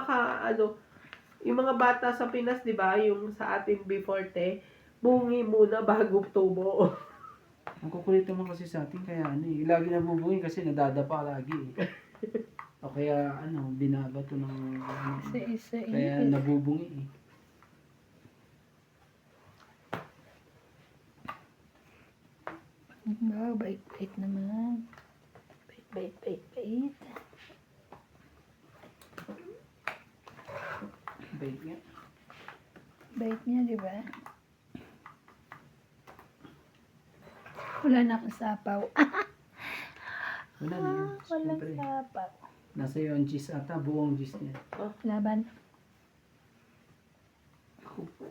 yung mga bata sa Pinas, 'di ba, yung sa atin before bungi muna bago tubo. Ang kukulit naman kasi sa atin, kaya lagi nabubungin kasi nadadapa lagi eh. O kaya binabato ng Isa. kaya nabubungi eh. Wow, bait naman. Bait. Bait nga. Bait niya, di ba? Wala na akong sapaw. Wala na yun. Walang Siyempre. sapaw. Nasa iyo ang gis ata, buong gis niya. Laban. Ako po.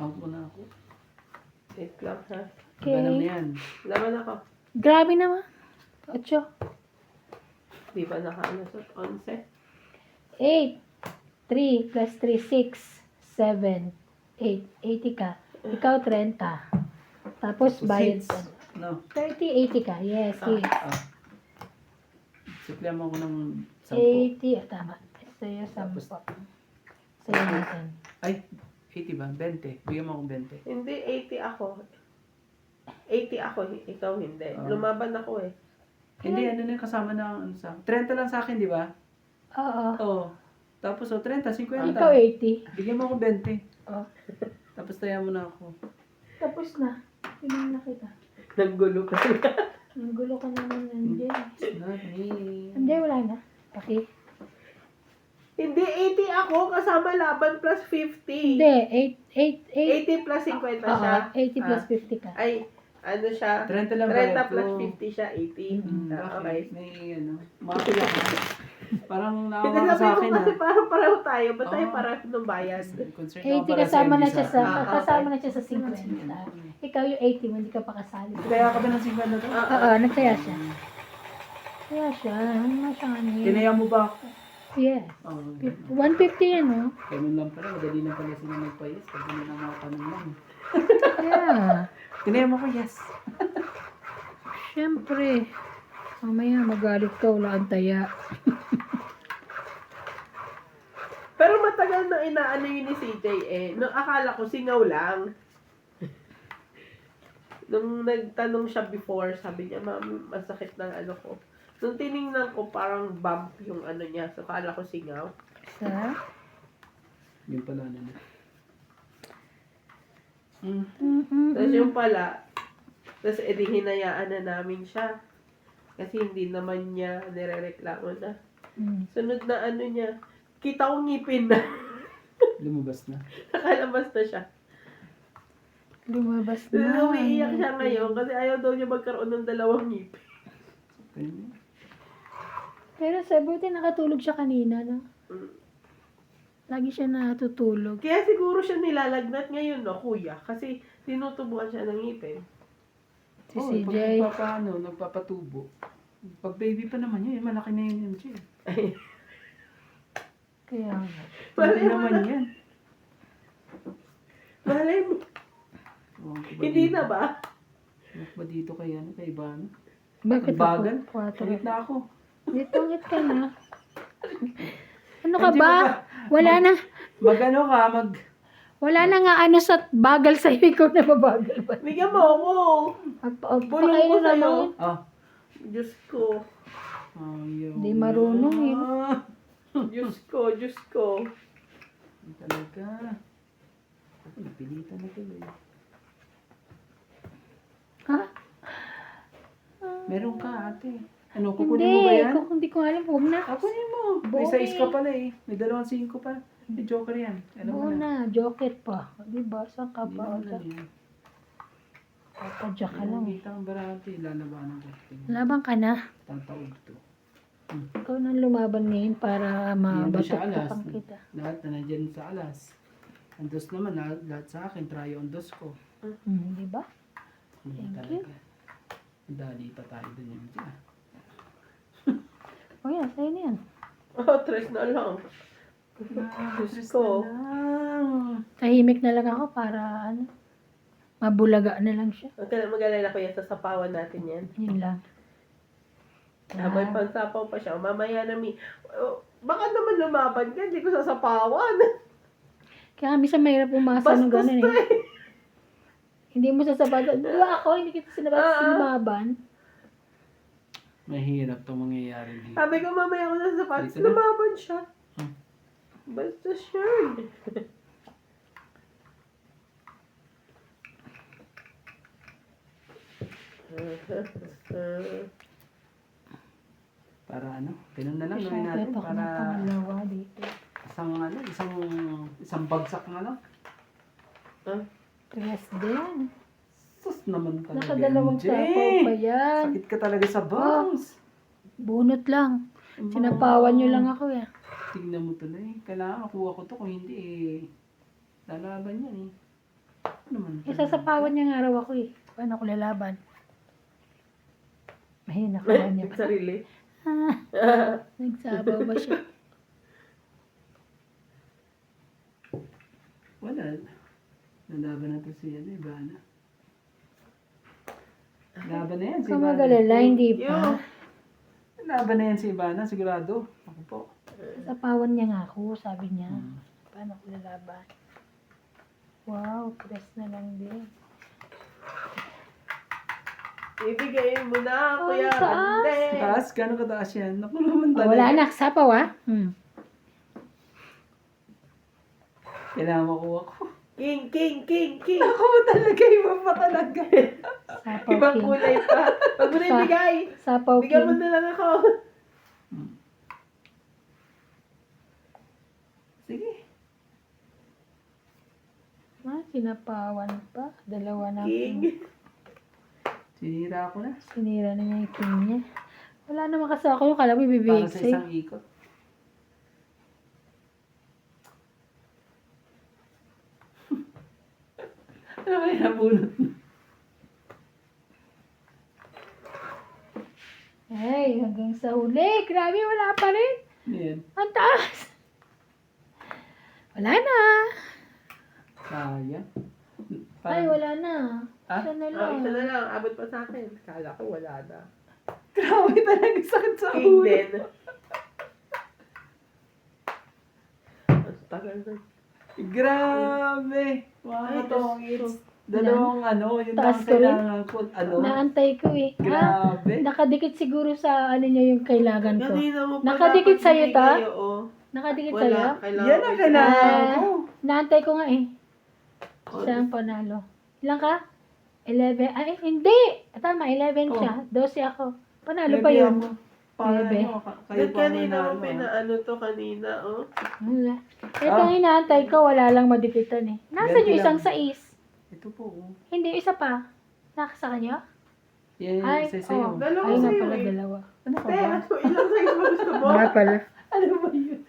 Out mo na ako. Wait lang ha. Okay. Ganun na yan. Laman ako. Grabe naman. 8. Di ba nakaano sa 11? 8. 3 plus 3, 6, 7, 8. 80 ka. Ikaw 30. Tapos bayad Six. ka. No. 30, 80 ka. Yes, yes. Suklihan mo ko ng 10. 80. Tama. Sa'yo 10. Sa'yo natin. Ay, 80 ba? 20. Bigyan mo akong 20. Hindi, 80 ako. 80 ako, ikaw hindi. Lumaban ako eh. Hindi, kasama na sa... 30 lang sa akin, di ba? Oo. Oo. Tapos, 30, 50. Ikaw 80. Bigyan mo ako 20. Oh. Tapos, taya mo na ako. Tapos na. Piling na kita. Naggulo ka na. Nanggulo ka naman nandiyan. It's not me. Hindi, wala na. Okay. Hindi, 80 ako kasama laban plus 50. Hindi, 80 plus 50 siya. 80 plus 50 ka. Ay, ano siya? 30 lang 30 plus ko. 50 siya, 80. Okay. May makakiyak ka. Parang Hindi naawa ka sa sabi ko akin kasi parang pareho tayo. Ba't tayo Oo. pareho ng bayad? 80 kasama na siya sa Ah, kasama na siya sa 50. Ikaw yung 80 mo, hindi ka pa kasali. Kaya ka ba ng 50 na to? Oo, nagsaya siya. Kaya siya, ano siya ngayon? Tinaya mo ba ako? Yes. Oo. 150 yan, no? Ganun lang pala. Madali lang pala sila magpayas. Pag ganun ang mga tanong lang. Yeah. Tinaya mo ko, yes. Siyempre. Mamaya magalit ka, wala kang taya. Pero matagal na inaano yun ni CJ eh. Nung akala ko singaw lang. Nung nagtanong siya before, sabi niya, mami, masakit ng ano ko. Nung tiningnan ko, parang bump yung ano niya. So, akala ko singaw. Sa? Yun pala na. Tapos yung pala, tapos edi hinayaan na namin siya. Kasi hindi naman niya nirereklamo na. Sunod na ano niya, kita ko ngipin na. Lumabas na. Nakalabas na siya. Lumabas Tapos na. umiiyak siya ngayon kasi ayaw daw niya magkaroon ng dalawang ngipin. Ayun. Pero sa buti nakatulog siya kanina, no? Mm. Lagi siya natutulog. Kaya siguro siya nilalagnat ngayon, no, kuya? Kasi tinutubuan siya ng ngipin. Si Oh, CJ. pag nagpapatubo. Pag baby pa naman yun, malaki na yun siya. Kaya nga. Malay Hindi mo naman na. yan. Malay mo. Ewan ko ba Hindi dito? na ba? Ewan ko ba dito kay kay Ivana? Bakit Ang bagal. ako? 4. Pangit na ako. Ditungit ka na. Ano ka Hindi ba? mo Wala na. Mag-ano ka, Wala na nga ano sa bagal sa'yo. Ikaw na mabagal ba? Bigyan mo ako. Bulong ko Pakainin sa'yo. naman. Ah, Diyos ko. Ayaw Hindi marunong eh. na. Diyos ko, Diyos ko. Hindi talaga. Ako, napilitan na tuloy. Ha? Meron ka, ate. Ano, Hindi. kukunin mo ba yan? Hindi ko alam. Huwag na. Kukunin mo. May Boy. 6 ka pala eh. May 2-5 pa. May joker yan. Alam mo Oo na. na. Joker pa. Diba? Saan ka Hindi pa? mo na yan. Papadya ka lang eh. Kita ang barate. Lalabanan ko. Laban ka na. Tataog to. Ikaw nang lumaban ngayon para Hindi siya alas. mabatok kita. Lahat na nandyan sa alas. Ang dos naman, lahat sa akin. Try on dos ko. Diba? Hindi Thank you. talaga. Dali pa tayo dun yung dyan. O yan, sa'yo na yan. Oh, tres na lang. Diyos ko. Tahimik na lang ako para ano, mabulaga na lang siya. Huwag ka na mag-alala ko yan. Sasapawan natin yan. Yun lang. May pagsapaw pa siya. Mamaya na baka naman lumaban ka. Hindi ko sasapawan. Kaya minsan mahirap umasa ng Bastos gano'n to eh. eh. Hindi mo sasabayan. Wala ako, hindi kita sinababan. Mahirap itong mangyayari dito. Sabi ko mamaya ako sasapawan. Dito na. Lumaban siya. Hmm. Basta sure. Para ano? Ganun na lang gawin Siyempre, natin. ako Para ng pangalawa dito. isang bagsak na lang. Tres din. Sus naman talaga. Nakadalawang MJ. sapaw pa yan. Sakit ka talaga sa bangs. Bunot lang. Sinapawan nyo lang ako eh. Tingnan mo tuloy. Kailangan makuha ko to. Kung hindi eh. Lalaban yan eh. Ano naman talaga? Isasapawan niya nga raw ako eh. Paano ko lalaban? Ayun, nakuha niya pa. Sarili. Nagsabaw ba siya? Wala. Nalaban na to si ano, Ivana. Laban na yan si Ikaw Ivana. magalala, hindi Yo. pa. Laban na yan si Ivana, sigurado. Ako po. Sapawan niya nga ako, sabi niya. Paano ko lalaban? Wow, press na lang din. Ibigay mo na, Oh, Kuya taas. Rande. Taas? Gano'ng kataas yan? Naku naman Oh, talaga. wala na, sapaw ah. Kailangan makuha ko. King, king, king, king. Ako talaga, iba pa talaga. Sapaw Ibang king. kulay pa. Pag mo na ibigay, Sapaw bigyan mo king. na lang ako. Sige. Sinapawan pa. Dalawa na. King. Sinira ko na. Sinira na niya yung king niya. Wala naman kasi ako yung kala mo Para ibibigay sa sa'yo. isang ikot. Ano kaya nabunot mo? Ay, hanggang sa huli. Grabe, wala pa rin. Yan. Ang taas. Wala na. Sayang. Ay, wala na. Ah? Isa na Oh, lang. isa na lang. Abot pa sa akin. Kala ko wala na. Grabe talaga sakit sa King ulo. din. Ang tagal na. Grabe. Mga Ay, katong Diyos it's dalawang ano, yun Taas lang ko rin. kailangan ko. Ano? Naantay ko eh. Grabe. Nakadikit siguro sa ano niya yung kailangan ko. Kanina mo pa Nakadikit dapat sa'yo, ta? binigay, oo. Nakadikit sa'yo? Wala. Kailangan Yan ang kailangan ko. Naantay ko nga eh. Siya ang panalo. Ilang ka? 11. Ay, hindi! Tama, 11 siya. 12 ako. Panalo pa yun. Para Bebe. ano, kayo Ba't pa kanina mo manalo, ah. pinaano to kanina, oh? Wala. Ito ang inaantay ko, wala lang madikitan eh. Nasaan yung 20 isang lang. sais? Ito po. Oh. Hindi, isa pa. Naka sa kanya? Yan, Ay, isa sa'yo. oh. Dalawa Ay nga sa'yo pala, eh. dalawa. Ano ka Te, ba? ano, ilang size mo gusto mo? Nga pala. Ano ba yun?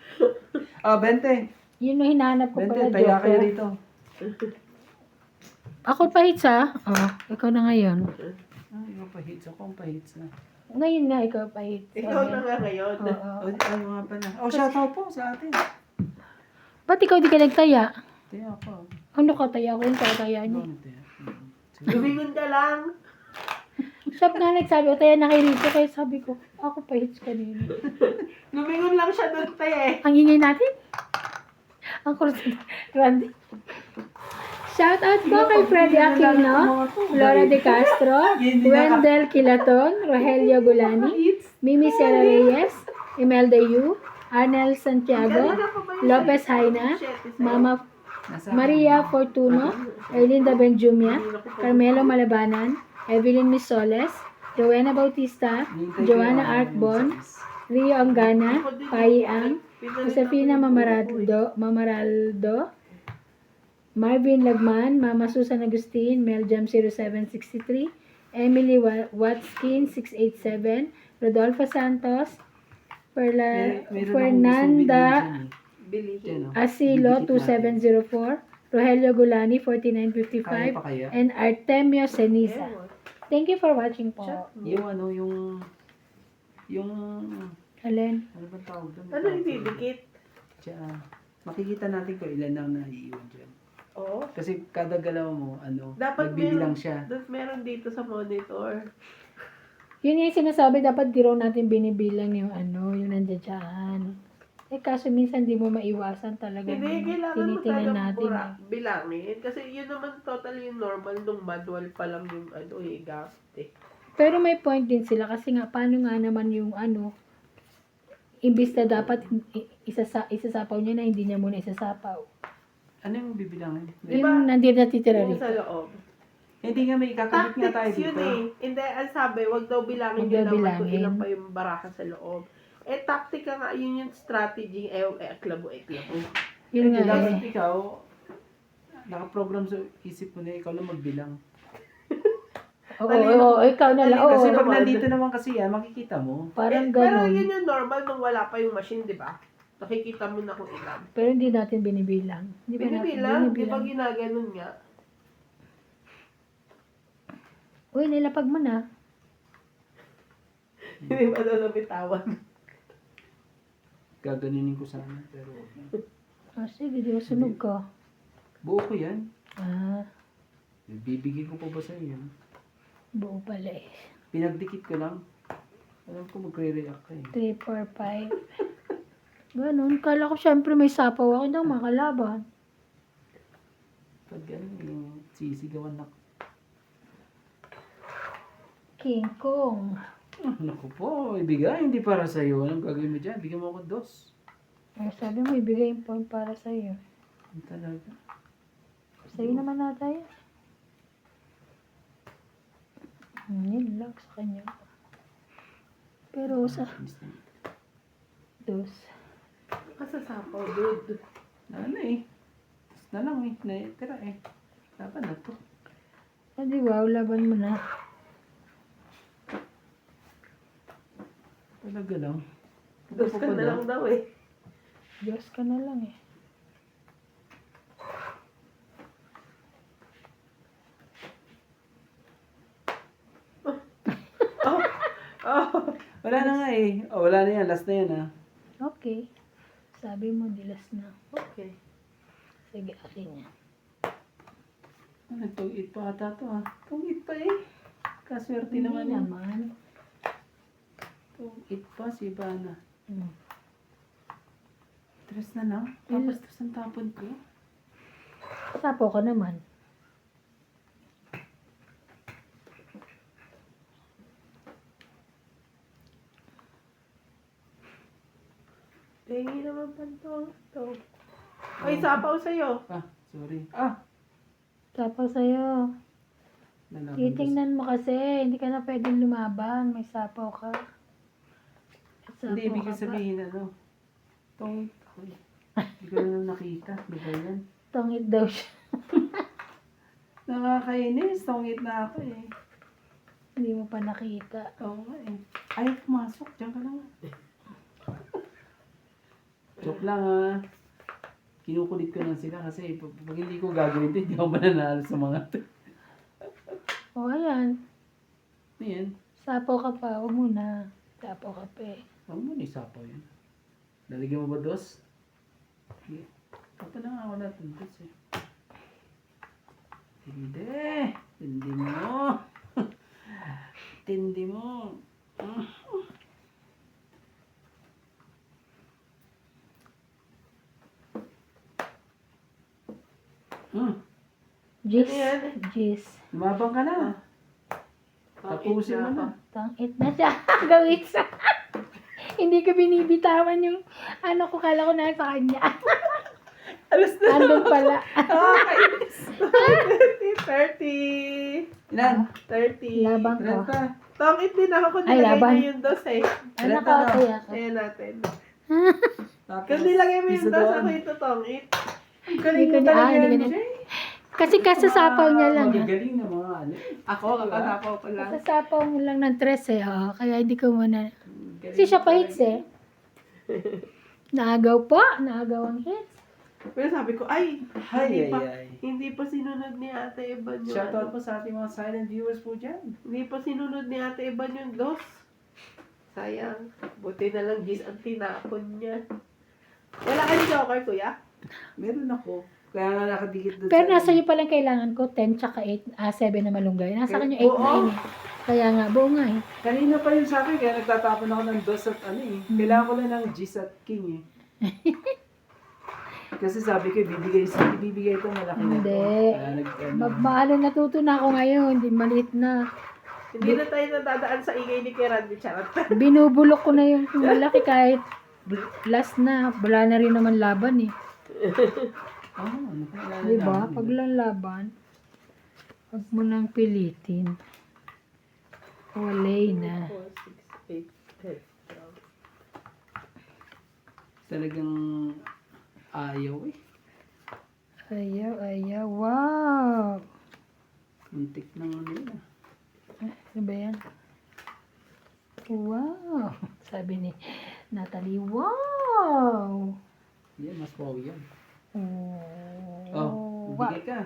Ah, 20. Yun yung hinahanap ko 20, pala, taya kayo Joker. rito. Ako pa hits ha? Oh, ikaw na ngayon. Ah, ikaw pa hits. Ako ang pa hits na. Ngayon nga, ikaw pa hits. Ikaw na nga ngayon. Oo. Oh, ano nga pala. Oh, shoutout po sa atin. Ba't ikaw di ka nagtaya? Taya ako. Ano ka taya ko yung tataya niya? Ano taya? Lumingon ka lang. Siya nga nagsabi, o taya na kay Rico, kaya sabi ko, ako pa hits kanina. Lumingon lang siya doon, te. Ang ingay natin? Ang kulit. Randy. Shout out po kay Freddy Aquino, Flora De Castro, Wendell Kilaton, Rogelio Gulani, Mimi Sera Reyes, Imelda Yu, Arnel Santiago, Lopez Haina, Mama Maria Fortuno, Erlinda Benjumia, Carmelo Malabanan, Evelyn Misoles, Rowena Bautista, Joanna Arcbon, Rio Angana, Pai Ang, Josefina Mamaraldo, Marvin Lagman, Mama Susan Agustin, Meljam 0763, Emily Watskin 687, Rodolfo Santos, Fernanda Bilihin. Asilo 2704, Rogelio Gulani 4955, and Artemio Ceniza. Thank you for watching po. Yung ano, yung, Alin? ano bang tawag doon? Ano yung didikit? Diyan. Makikita natin kung ilan ang naiiwan dyan. Oo. Kasi kada galaw mo, ano, Dapat nagbibilang siya. Dapat meron dito sa monitor. Yun yung sinasabi, dapat di raw natin binibilang yung ano, yung nandiyan dyan. Eh kaso minsan di mo maiwasan talaga. Hindi, kailangan mo Tinitingnan talagang natin. bilangin. Kasi yun naman totally normal nung manual pa lang yung ano gamit eh. Pero may point din sila kasi nga paano nga naman yung ano, imbis na dapat isasapaw niya na hindi niya muna isasapaw. Ano yung bibilangin? Diba? Yung nandito natitira Yung rito. sa loob. Hindi nga may ikakabit nga tayo Tactics yun dito. eh. Hindi, ang sabi, wag daw bilangin Wag yun daw naman kung bilangin. ilan pa yung baraka sa loob. Eh, taktika nga, yun yung strategy. Eklabo. Yun nga Dapat eh. ikaw, nakaprogram sa isip mo na ikaw lang magbilang. Oo, ikaw na lang. Kasi Oo, pag nandito naman kasi yan, makikita mo. parang Pero ganun. yun yung normal nung wala pa yung machine, di ba? Nakikita mo na kung ilan. Pero hindi natin binibilang. Di ba natin Binibilang, di ba ginaganon nga? Uy, nilapag mo na. Hindi ba daw nabitawan? Gaganinin ko sana, pero wag na. Ah, sige, di ba sunog ka? Buo ko yan. Ah, Bibigay ko pa ba sa iyo? buo pala eh. Pinagdikit ko lang. Alam ko magre-react ka eh. 3, 4, 5. Ganun. Kala ko syempre may sapaw ako daw makalaban. Pag gano'n, yung sisigawan na. King Kong. Naku po, ibigay. Hindi para sa iyo. Anong gagawin mo dyan? Bigyan mo ako 2. Eh, sabi mo, ibigay yung point para sa'yo. Ang talaga. Sa'yo naman nata yan. Yun lang sa kanya. Pero sa dos. Kasasapaw, dude. Ano eh. Tapos na lang eh. Naitira eh. Laban na to. Ah, di wow, laban mo na. Talaga lang. Dos ka na lang daw eh. Diyos ka na lang eh. Oh, Wala na nga eh. Oh, wala na yan. Last na yan ah. Okay. Sabi mo, dilas na. okay. Sige, akin yan. Ano, tungit pa ata to ah. Tungit pa eh. Kaswerte Hindi naman yan. naman. Tungit pa si Ivana. Hmm. Tres na lang. Tapos tres ang tapon ko. Sapo ka naman. Tingi naman pantong ito. Ay, sapaw sa'yo. Ah, sorry. Ah! Sapo sa'yo. Nalaman Titingnan mo kasi, hindi ka na pwedeng lumaban. May sapaw ka. Sapaw Hindi, ibig ka pa. sabihin ano. Tungit ako eh. Hindi ko na nakita. Di ba yan? Tungit daw siya. Nakakainis. Tungit na ako eh. Hindi mo pa nakita. Oo nga eh. Ayaw pumasok. Diyan ka lang. Joke lang ah. Kinukulit ko lang sila kasi pag hindi ko gagawin ito, hindi ako mananalo sa mga to. O, ayan. Ano yan? Sapaw ka pa. Huwag mo na. Sapaw ka pa eh. Ano mo nisapaw yan? Lalagyan mo ba dos? Sige. Kapag lang ako natin dos eh. Hindi. Tindi mo. Tindi mo. Jis. Ano yan? Jis. Lumabang ka na. Tapusin mo na. Tangit na siya. Gawin sa... Hindi ko binibitawan yung ano ko, kala ko nasa kanya. Alas na. Andun pala. Nakakainis. 30. Ilan? 30. Labang Ilan ko. pa? Tongit din ako kung Ay, nilagay laban. niyo yung dos eh. Ano ka kaya ka? Ayan natin. Tapos, Kung nilagay mo yung isa dos, doon. ako yung totongit. Ang galing Hindi ko mo na- talaga hindi ko yan, na- Jay. Kasi kasasapaw niya lang. Magagaling na mga ano. Ako, kakatapaw ko lang. Kasasapaw mo lang ng tres eh. Oh. Kaya hindi ko muna... Galing Kasi siya mo pa talaga. hits eh. Naagaw pa. Naagaw ang hits. Pero sabi ko, ay, Ay, hindi pa sinunod ni Ate Eban yung Shoutout ano. po sa ating mga silent viewers po dyan. Hindi pa sinunod ni Ate Eban yung dos. Sayang. Buti na lang Gis ang tinapon niya. Wala kang joker, kuya? Meron ako. Kaya nga nakadikit doon Pero nasa iyo palang kailangan ko 10 tsaka 8, 7 na malunggay. Nasa kanya 8 na yun eh. Kaya nga, buo nga eh. Kanina pa yun sa akin, kaya nagtatapon ako ng dos at ano eh. Kailangan ko lang ng G's at King eh. Kasi sabi ko, ibibigay ito, malaki na ito. Hindi. Kaya Magmahalo natuto na ako ngayon. Hindi maliit na. Hindi na tayo nadadaan sa ingay ni Randy Charot. Binubulok ko na yung malaki kahit last na. Wala na rin naman laban eh. ano pa nalalaman Diba? nila? Pag lalaban, huwag mo nang pilitin. Walay na. 4, 6, 8, 10, 12. Talagang ayaw eh. Ayaw. Wow! Muntik ng ano yun ah. Ano ba yan? Wow! Sabi ni Natalie, wow! Yan, mas wow yan. Oh, Oh, wow. bigay ka.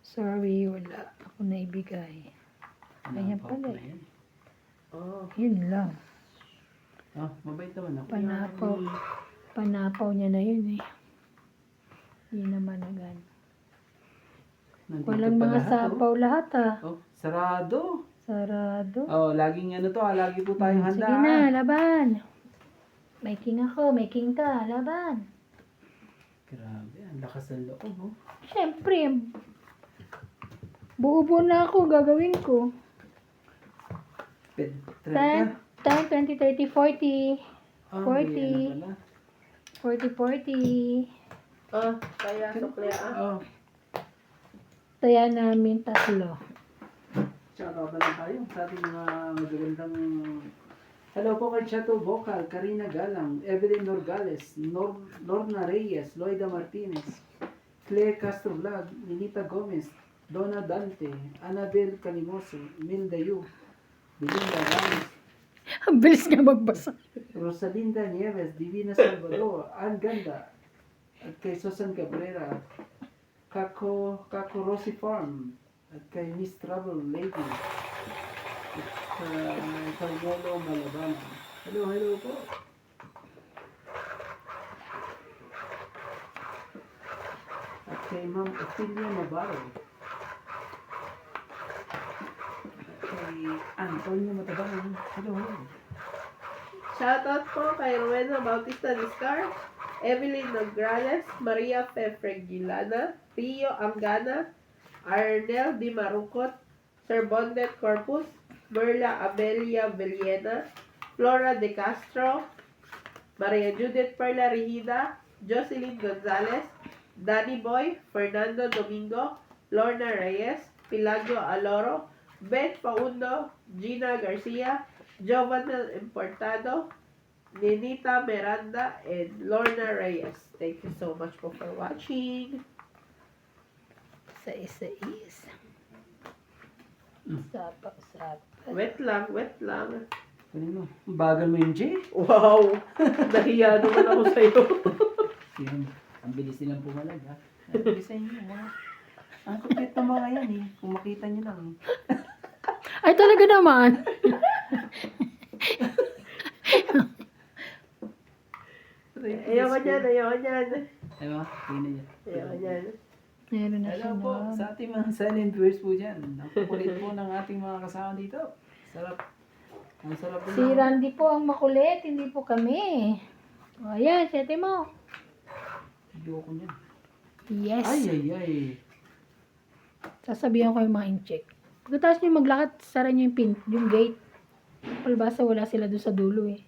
Sorry, wala ako na ibigay. Ayan Pop pala na eh. yan. Oh. Yun lang. Oh, mabait naman ako. Panapaw. Panapaw niya na yun eh. Hindi naman agad. Nandito Walang pa mga lahat, sapaw lahat ah. Oh, sarado. Sarado. Oh, laging ano to ah, lagi po tayong handa. Sige na, ah. laban. May king ako, may king ka, laban. Grabe, ang lakas ng loob oh. Siyempre, buo na ako, gagawin ko. Ped, 10, 10, 20, 30, 40. Oh, 40. 40. Oh, kaya sukle ah. Oh, Taya namin tatlo. tsaka ba lang tayo sa ating mga magagandang... Hello po kay Chato Vocal, Karina Galang, Evelyn Norgales, Lorna Reyes, Loida Martinez, Claire Castro Vlog, Ninita Gomez, Donna Dante, Annabel Calimoso, Milda Yu, Belinda Ramos, Ang bilis nga magbasa. Rosalinda Nieves, Divina Salvador, Ann Ganda, at kay Susan Cabrera, Kako Rosy Farm, at kay Miss Travel Lady, at kay Lolo Malabana. Hello po. At kay Ma'am Otilia Navarro. At kay Antonio Matabang. Hello. Shoutout po kay Rowena Bautista Discar, Evelyn Nograles, Maria Fefregilana, Rio Angana, Arnel Di Marucot, Sir Bondet Corpus, Merla Abelia Villena, Flora De Castro, Maria Judith Perla Rigida, Jocelyn Gonzalez, Danny Boy, Fernando Domingo, Lorna Reyes, Pilagio Aloro, Beth Paundo, Gina Garcia, Jovenel Importado, Ninita Miranda, and Lorna Reyes. Thank you so much po for watching. Sa isa. Sapa. Wet lang. Ano mo? Bagal mo yung J? Wow! Nahiya naman ako sa'yo. Yan. Ang bilis nilang pumalag ha. Ang bilis sa inyo ha. Ang kupit ng mga yan eh. Kung makita nyo lang eh. Ay, talaga naman. Ayoko niyan. Diba? Tingnan nyo. Ayoko niyan. Meron na siya Hello po na. sa ating mga silent viewers po dyan. Nakukulit po ng ating mga kasama dito. Sarap. Ang sarap po. Si Randy po ang makulit, hindi po kami. O, ayan, sete mo. Ayoko niyan. Yes. Ay. Sasabihan ko yung mga in-check. Pagkatapos nyo maglakad, sara nyo yung yung gate. Palbasa wala sila doon sa dulo eh.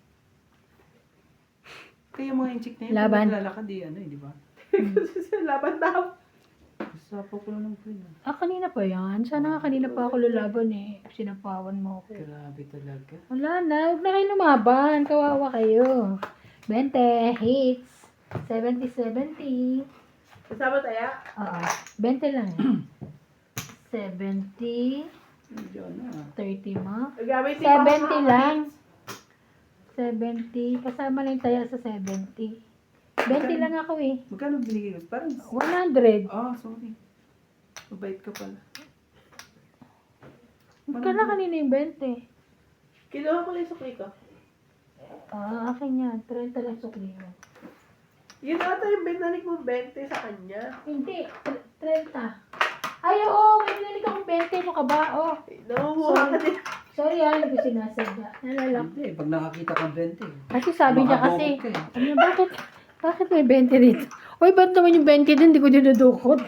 Kaya mga inchik na yun, Laban. naglalakad di ba? Kasi sila laban na. Sapo ko lang ng friend. Kanina pa yan. Sana nga kanina pa ako lulaban eh. Sinapawan mo ako. Grabe talaga. Wala na. Huwag na kayo lumaban. Kawawa kayo. 20 hits. 70. Kasama tayo? Oo. 20 lang eh. 70. Diyan na. 30 mo. Gamit 70 lang. 70. Kasama lang tayo sa 70. 20 lang ako eh. Magkano binigay ko? Parang, 100. sorry. Mabait ka pala. Magkano kanina yung 20? Kinuha ko lang yung sukli ko. Akin yan. 30 lang sukli mo. Yun ata yung binalik mong 20 sa kanya. Hindi. 30. Ay, oo. May binalik akong 20. Ano ka ba? Oh. Namumuha ka din. Sorry hindi ko sinasadya. Nalala ko. Hindi, pag nakakita ka 20. Kasi sabi niya kasi, Makabukod ka ano, bakit may 20 dito? Uy, ba't naman yung 20 din? Hindi ko dinudukot.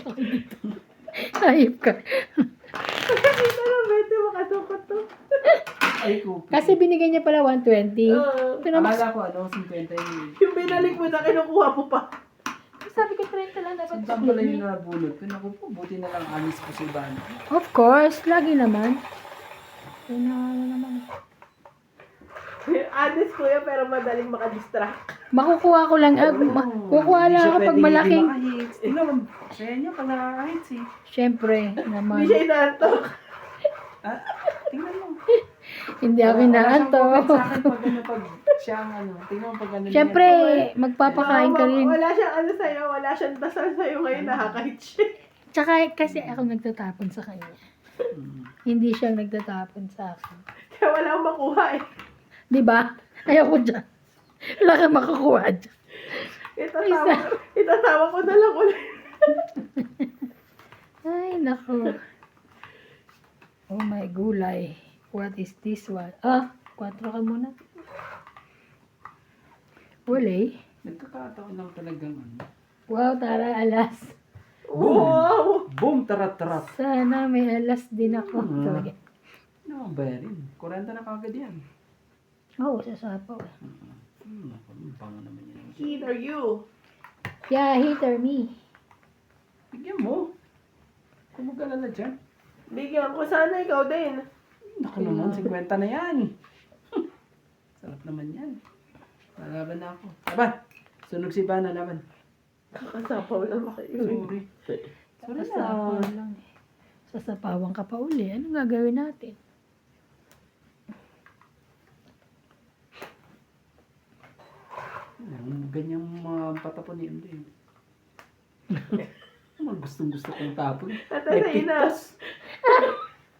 Ayip ka. Nakita ng 20 makadukot to. Ay, cookie. Kasi binigay niya pala 120. Oo. Ito naman, Akala ko, 50 yun. Yung binalik mo na kinukuha mo pa. sabi ko 30 lang dapat. Saan pala yung nabulot? Naku po, buti na lang alis pa si Ivana. Of course, lagi naman. Ano naman. Honest kuya, pero madaling makadistract. Makukuha ko lang, kukuha lang ako pag malaking. Tingnan mo, kaya niya pag nakaka-hits eh. Siyempre, Hindi naman. siya inaantok. Tingnan mo. Hindi ako Wala siyang inaanto. comment sa akin pag siya ang tingnan mo pag Siyempre, magpapakain ka rin. Wala siyang ano sa'yo, wala siyang dasal sa'yo ngayon, nakakahit siya. Tsaka kasi ako nagtatapon sa kanya. Hindi siya nagtatapon sa akin. Kaya wala akong makuha eh. Di ba? Ayoko dyan. Wala kang makakuha dyan. Itatawa ko na lang ulit. Ay, nako. Oh my gulay. What is this one? 4 ka muna. Wala eh. Nagkakataon lang talagang Wow, tara, alas. Wow! Boom, tarat-tarat. Sana may alas din ako. Talaga. Ano ang bayarin? 40 na kagad yan. Oo, sasapaw. Pango naman yan. Kid, are you? Yeah, hit or me. Bigyan mo. Kung mag-alala dyan. Bigyan ko sana ikaw din. Naku naman, 50 na yan. Sarap naman yan. Lalaban na ako. Laban! Sunog si Ivana, laban. Kakasapaw lang kayo. Sorry. Sorry Sasapaw na. lang eh. Sasapawan ka pa uli. Anong gagawin natin? Ganyang mga patapon ni MJ. Mga gustong-gusto kong tapon. Tatay na.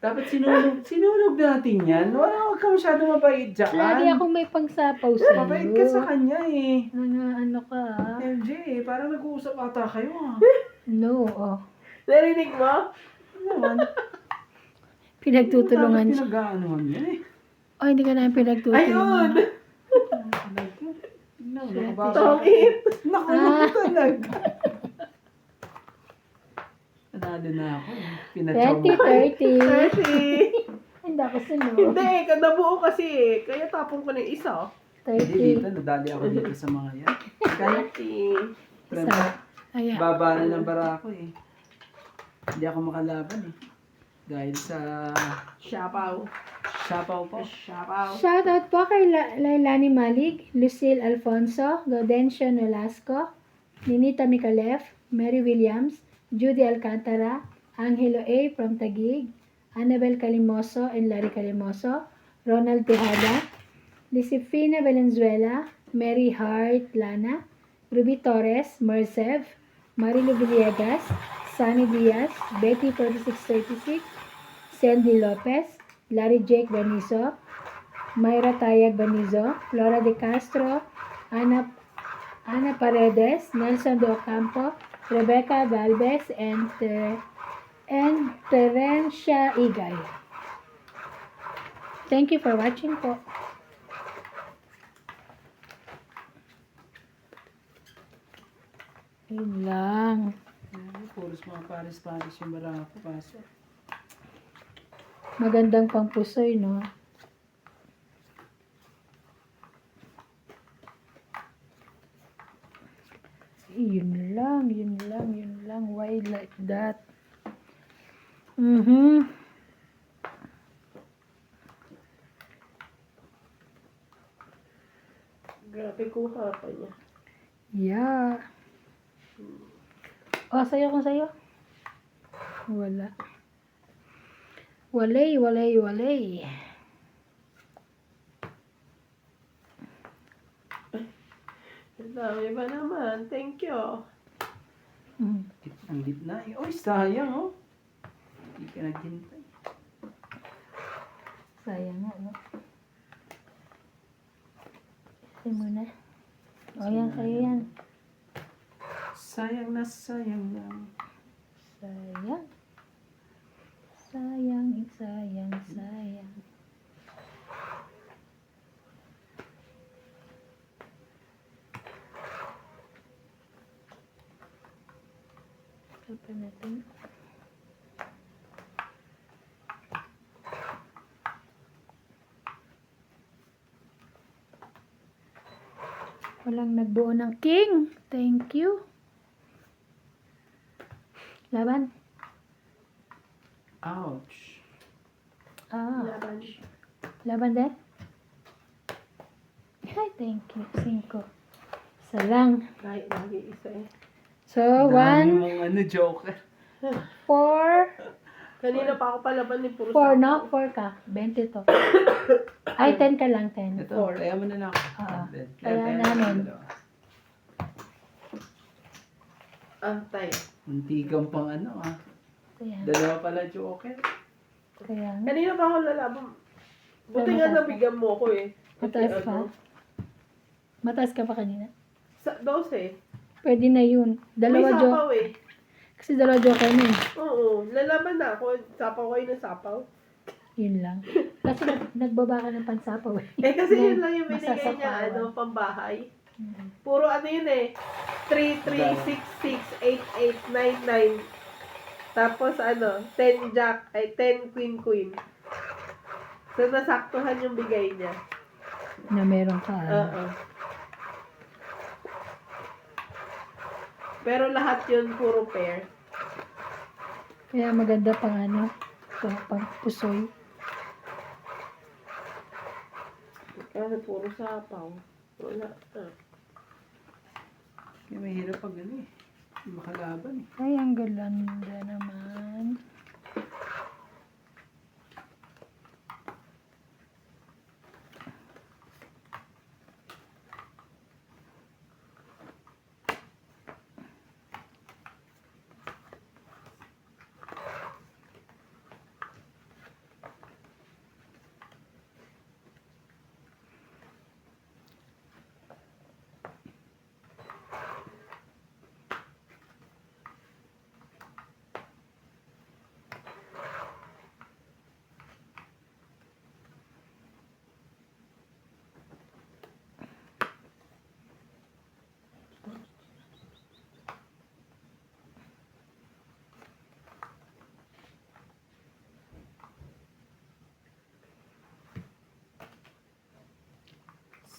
Dapat sinunog natin yan. Wala, huwag ka masyado mabait dyan. Lagi akong may pangsapaw sa'yo. Mabait ka sa kanya eh. Ano ka MJ, parang nag-uusap ata kayo ah. No, Narinig mo? Ano naman? Pinagtutulungan Dapat siya. pinag-aanuhan yan eh. Hindi ka namin pinagtutulungan. Ayun! No, nakabasa. Tongit! Naku, talaga. Nanalo na ako. Pinachow mo. 20, 30. Mercy! Hindi ako sunod. Hindi, kadabuo kasi eh. Kaya tapong ko na yung isa. Hindi 30. dito, nadali ako dito sa mga yan. Kaya, Mercy. Isa. Ayan. baba na ng bara ako eh. Hindi ako makalaban eh. Dahil sa Siapaw. sapaw po. Siapaw. Shoutout po kay Lailani Malig, Lucille Alfonso, Gaudencio Nolasco, Ninita Micalef, Mary Williams, Judy Alcantara, Angelo A. from Taguig, Annabel Calimoso and Larry Calimoso, Ronald Tejada, Lisifina Valenzuela, Mary Hart Lana, Ruby Torres, Mercev, Marilu Villegas, Sunny Diaz, Betty 4636, Sandy Lopez, Larry Jake Banizo, Myra Tayag Banizo, Flora De Castro, Ana Paredes, Nelson De Ocampo, Rebecca Galvez, and Terencia Igay. Thank you for watching po. Yun lang. Puros mga paris-paris yung bara ko. Kaso, Magandang pampusoy, no? Yun lang. Why like that? Grabe kuha pa niya. Yeah. Oh, sayo kung sayo. Wala. Walay. Ang dami ba naman? Thank you. Ang gitna eh. Oy, sayang oh. Hindi ka naghintay. Sayang nga, no? Kasi muna. O, yan, sa'yo yan. Sayang na sayang lang. Sayang. Apa natin? Walang nagbuo ng king. Thank you. Laban. Ouch. Laban. Laban din? Ay, thank you. 5. Isa lang. Kahit lagi isa eh. So, Dami 1, mong joker. 4, Kanina pa ako palaban ni puro 4, sapaw. no? 4 ka. 20 to. Ay, 10 ka lang, 10. Ito, kaya mo na lang. Oo. Ben. Kaya namin. Antay. Munti kang pang ano ah. Ayan. Dalawa pala joker. Kaya nga. Kanina pa ako lalaban. Buti Pero nga mataas nabigyan mo ko eh. Kasi Mataas pa? ano, Mataas ka pa kanina? Sa 12. Pwede na yun. May Dalawa sapaw eh. Kasi dalawa joker na eh. Oo. Lalaban na ako. Sapaw kayo ng sapaw. Yun lang. Kasi nagbaba ka ng pansapaw eh. Eh kasi Yan, yun lang yung binigay niya, masasapawan. ano, pambahay. Mhm. Puro ano yun eh. 3, 3, 6, 6, 8, 8, 9, 9. Tapos ano, 10 jack, ay 10 queen queen. So nasaktuhan yung bigay niya. Na meron ka. Oo. Pero lahat yun puro pair. Kaya maganda pang ano, pang pusoy. Kasi puro sapaw. Wala. Kaya may hirap pag ano eh. Makalaban eh. Ay, ang ganda naman.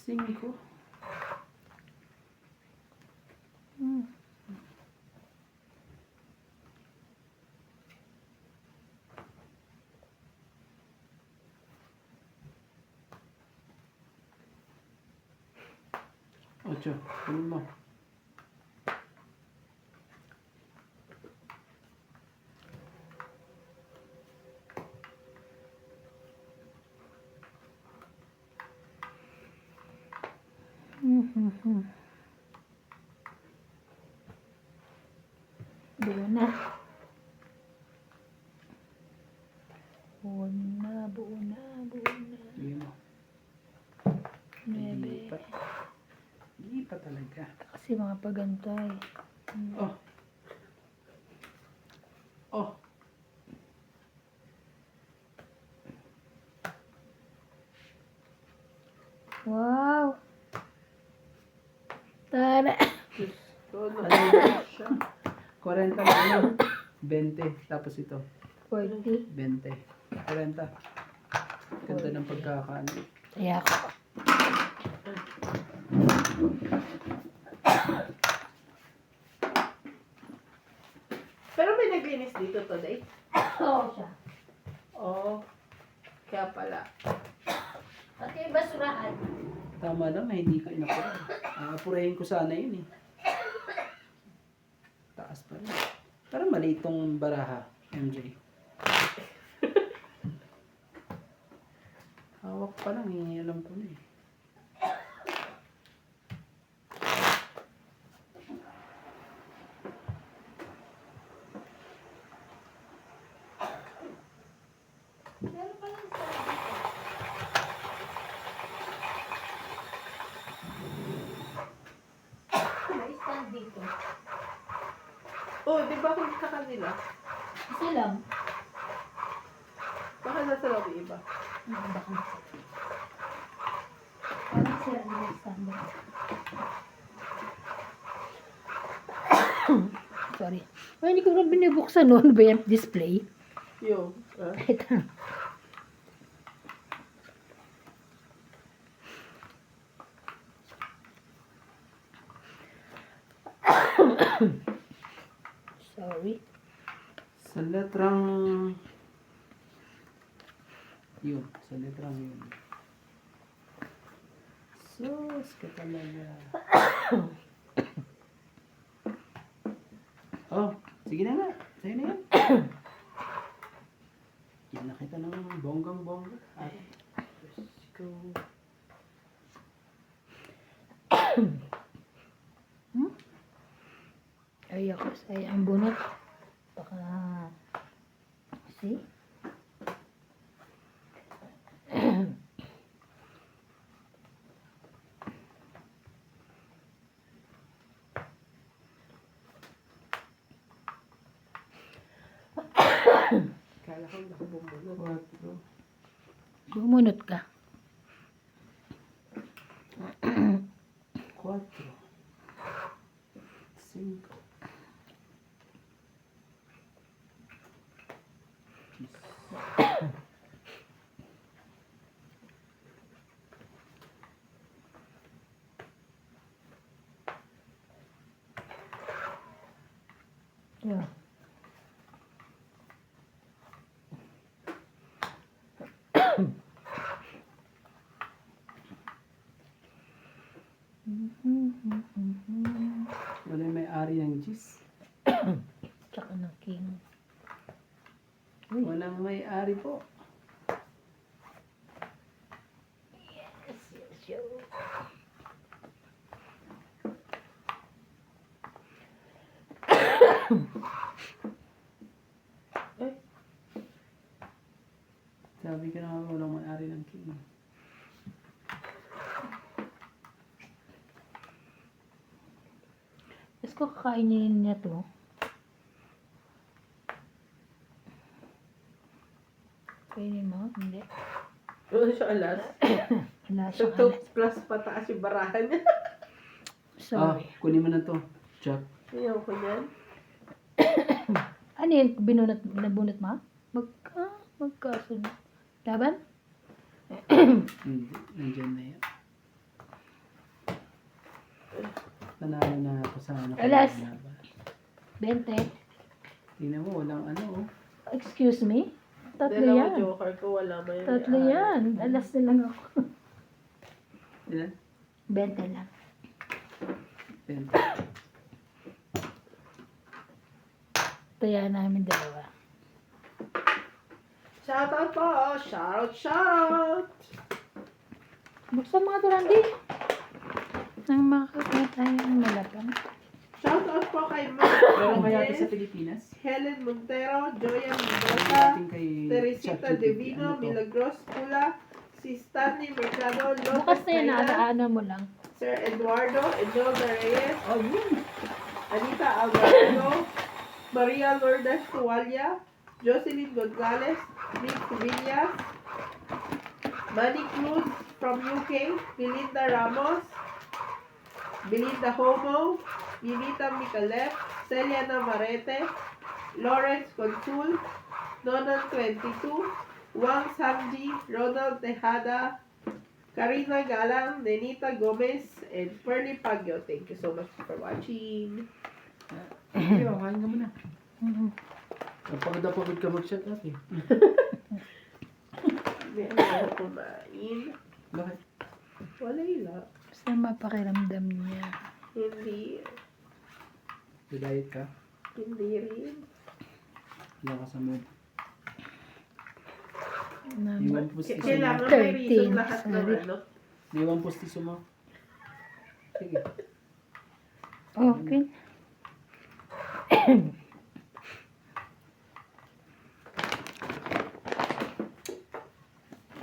Cinco. Hmm. Ocho. Kunin mo. Buo na. Buo na. Sige mo. 9. Lipat. Lipat talaga. Kasi mga pagantay. Oh. Oh. Wow! Tara! So, Ano yun siya? 40 na ano? 20. Tapos ito. 40. 20. 40. Ganda ng pagkakaano. Kaya ako. Pero may naglinis dito today. Oo siya. Oh, kaya pala. Pati yung basurahan. Tama lang, hindi ka inapura. Apurahin ko sana yun eh. Taas pa rin. Parang mali itong baraha, MJ. Hawak pa lang eh, alam ko na eh. Meron pa lang stand dito. May stand dito. Oh, di ba kung sa kanila? Isa lang. Baka nasa loob yung iba. Baka. Parang sila yung stand dito. Sorry. Ay, hindi ko na binibuksan noon ba yung display? Yung, Ito. Sorry. Sa letrang... Yun, sa letrang yun. Sus ka talaga. Oh, sige na nga. Sa'yo na yan. Yan nakita ng bonggang-bongga. Ay, let's go. Ay, ako sa'yo ang bunot. Baka... See? kala ko nakabumulog. 4. Bumunot ka. 4. 5. Yeah. Wala yung may-ari ng cheese. Tsaka ng king. Walang may-ari po. Yes, yes, yo. Sabi ko na nga walang may-ari ng king. Tapos ko kakainin niya to. Kainin mo? Hindi. Ano siya alas? Wala So, siyang 2 plus pataas yung barahan niya. Sorry. Kunin mo na to. Jack. Ayaw ko niyan. Ano yun? Nabunot mo? Magkasunod. Laban? Hindi. Nandyan na yan. Panalo na ako sa ano. Alas. kalaban. 20. Tingnan mo, walang ano oh. Excuse me? Tatlo Dalawa yan. joker ko, wala mo yung Tatlo may-ari. yan. Alas na lang ako. Ilan? 20 lang. 10. Kaya namin dalawa. Shoutout po! Shout! Buksan mga turandi. Nang makakita tayong malapang. Shoutout po kay Pero kaya Mark sa Pilipinas? Helen Montero, Joya Mendoza, Natin kay Teresita ChatGPT, Divino, ano to? Milagros Pula, si Stanley Mercado, Bukas Lopez na yan, Kailan, ano mo lang. Sir Eduardo, Enolda Reyes, Oh, yun! Anita Alvarado, Maria Lourdes Tuwalya, Jocelyn Gonzalez, Nick Villas, Manny Cruz from UK, Belinda Ramos, Belinda Homo, Yinita Micalef, Celia Navarrete, Lawrence Consul, Nonon 22, Wang Sanji, Ronald Tejada, Karina Galang, Nenita Gomez, and Fernie Pagyo. Thank you so much for watching. Sige, kain ka muna. Mm. Pagod na pagod ka mag-shut up eh. May ano kumain. Bakit? Wala lang. Basta mapakiramdam niya. Hindi. Diet ka? Hindi rin. Wala ka sa mood. Number Iwan pustiso mo. Kailangan may 13, reason lahat ng sorry. ano. Iwan pustiso mo. Sige. Okay.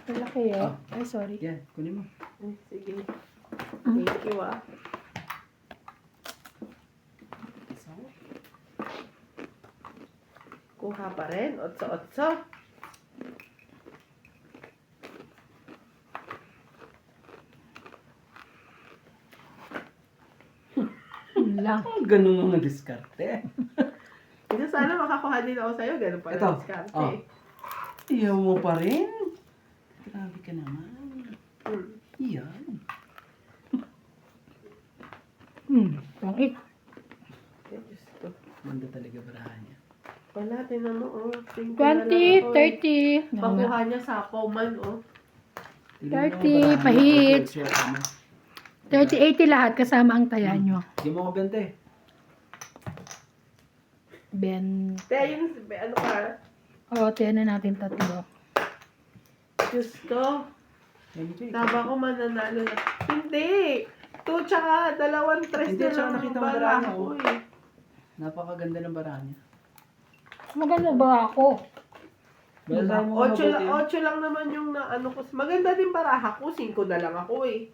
Malaki eh. Ay, sorry. Yan, kunin mo. Ay, sige. Thank you ah. Kuha pa rin. Otso-otso. Yun lang. Ganun ang diskarte. Kasi sana makakuha din ako sa'yo. Ganun pala Ito. ang diskarte. Oh. Iyaw mo pa rin. Grabe ka naman. Hmm. Iyan. Pangit. Ay, Diyos ko. Ganda talaga barahan niya. Wala, tinan mo oh. 20, 30. Pakuha niya sa man oh. Tingnan mo 30, ang barahan niya, pahit. pwede siya, ano. 30, 80 lahat kasama ang taya nyo. Hindi mo ko 20. Ben. Kaya yun, ano ka? O, tiyan na natin tatlo. Diyos ko. Taba ko mananalo na. Hindi! 2 tsaka 2 tres Hindi, na tsaka lang nakita mo bala barahan ko mo. eh. Napakaganda ng barahan niya. Maganda ba ako? Basahin mo mabuti. 8 lang naman yung na ano ko. Maganda din baraha ko. 5 na lang ako eh.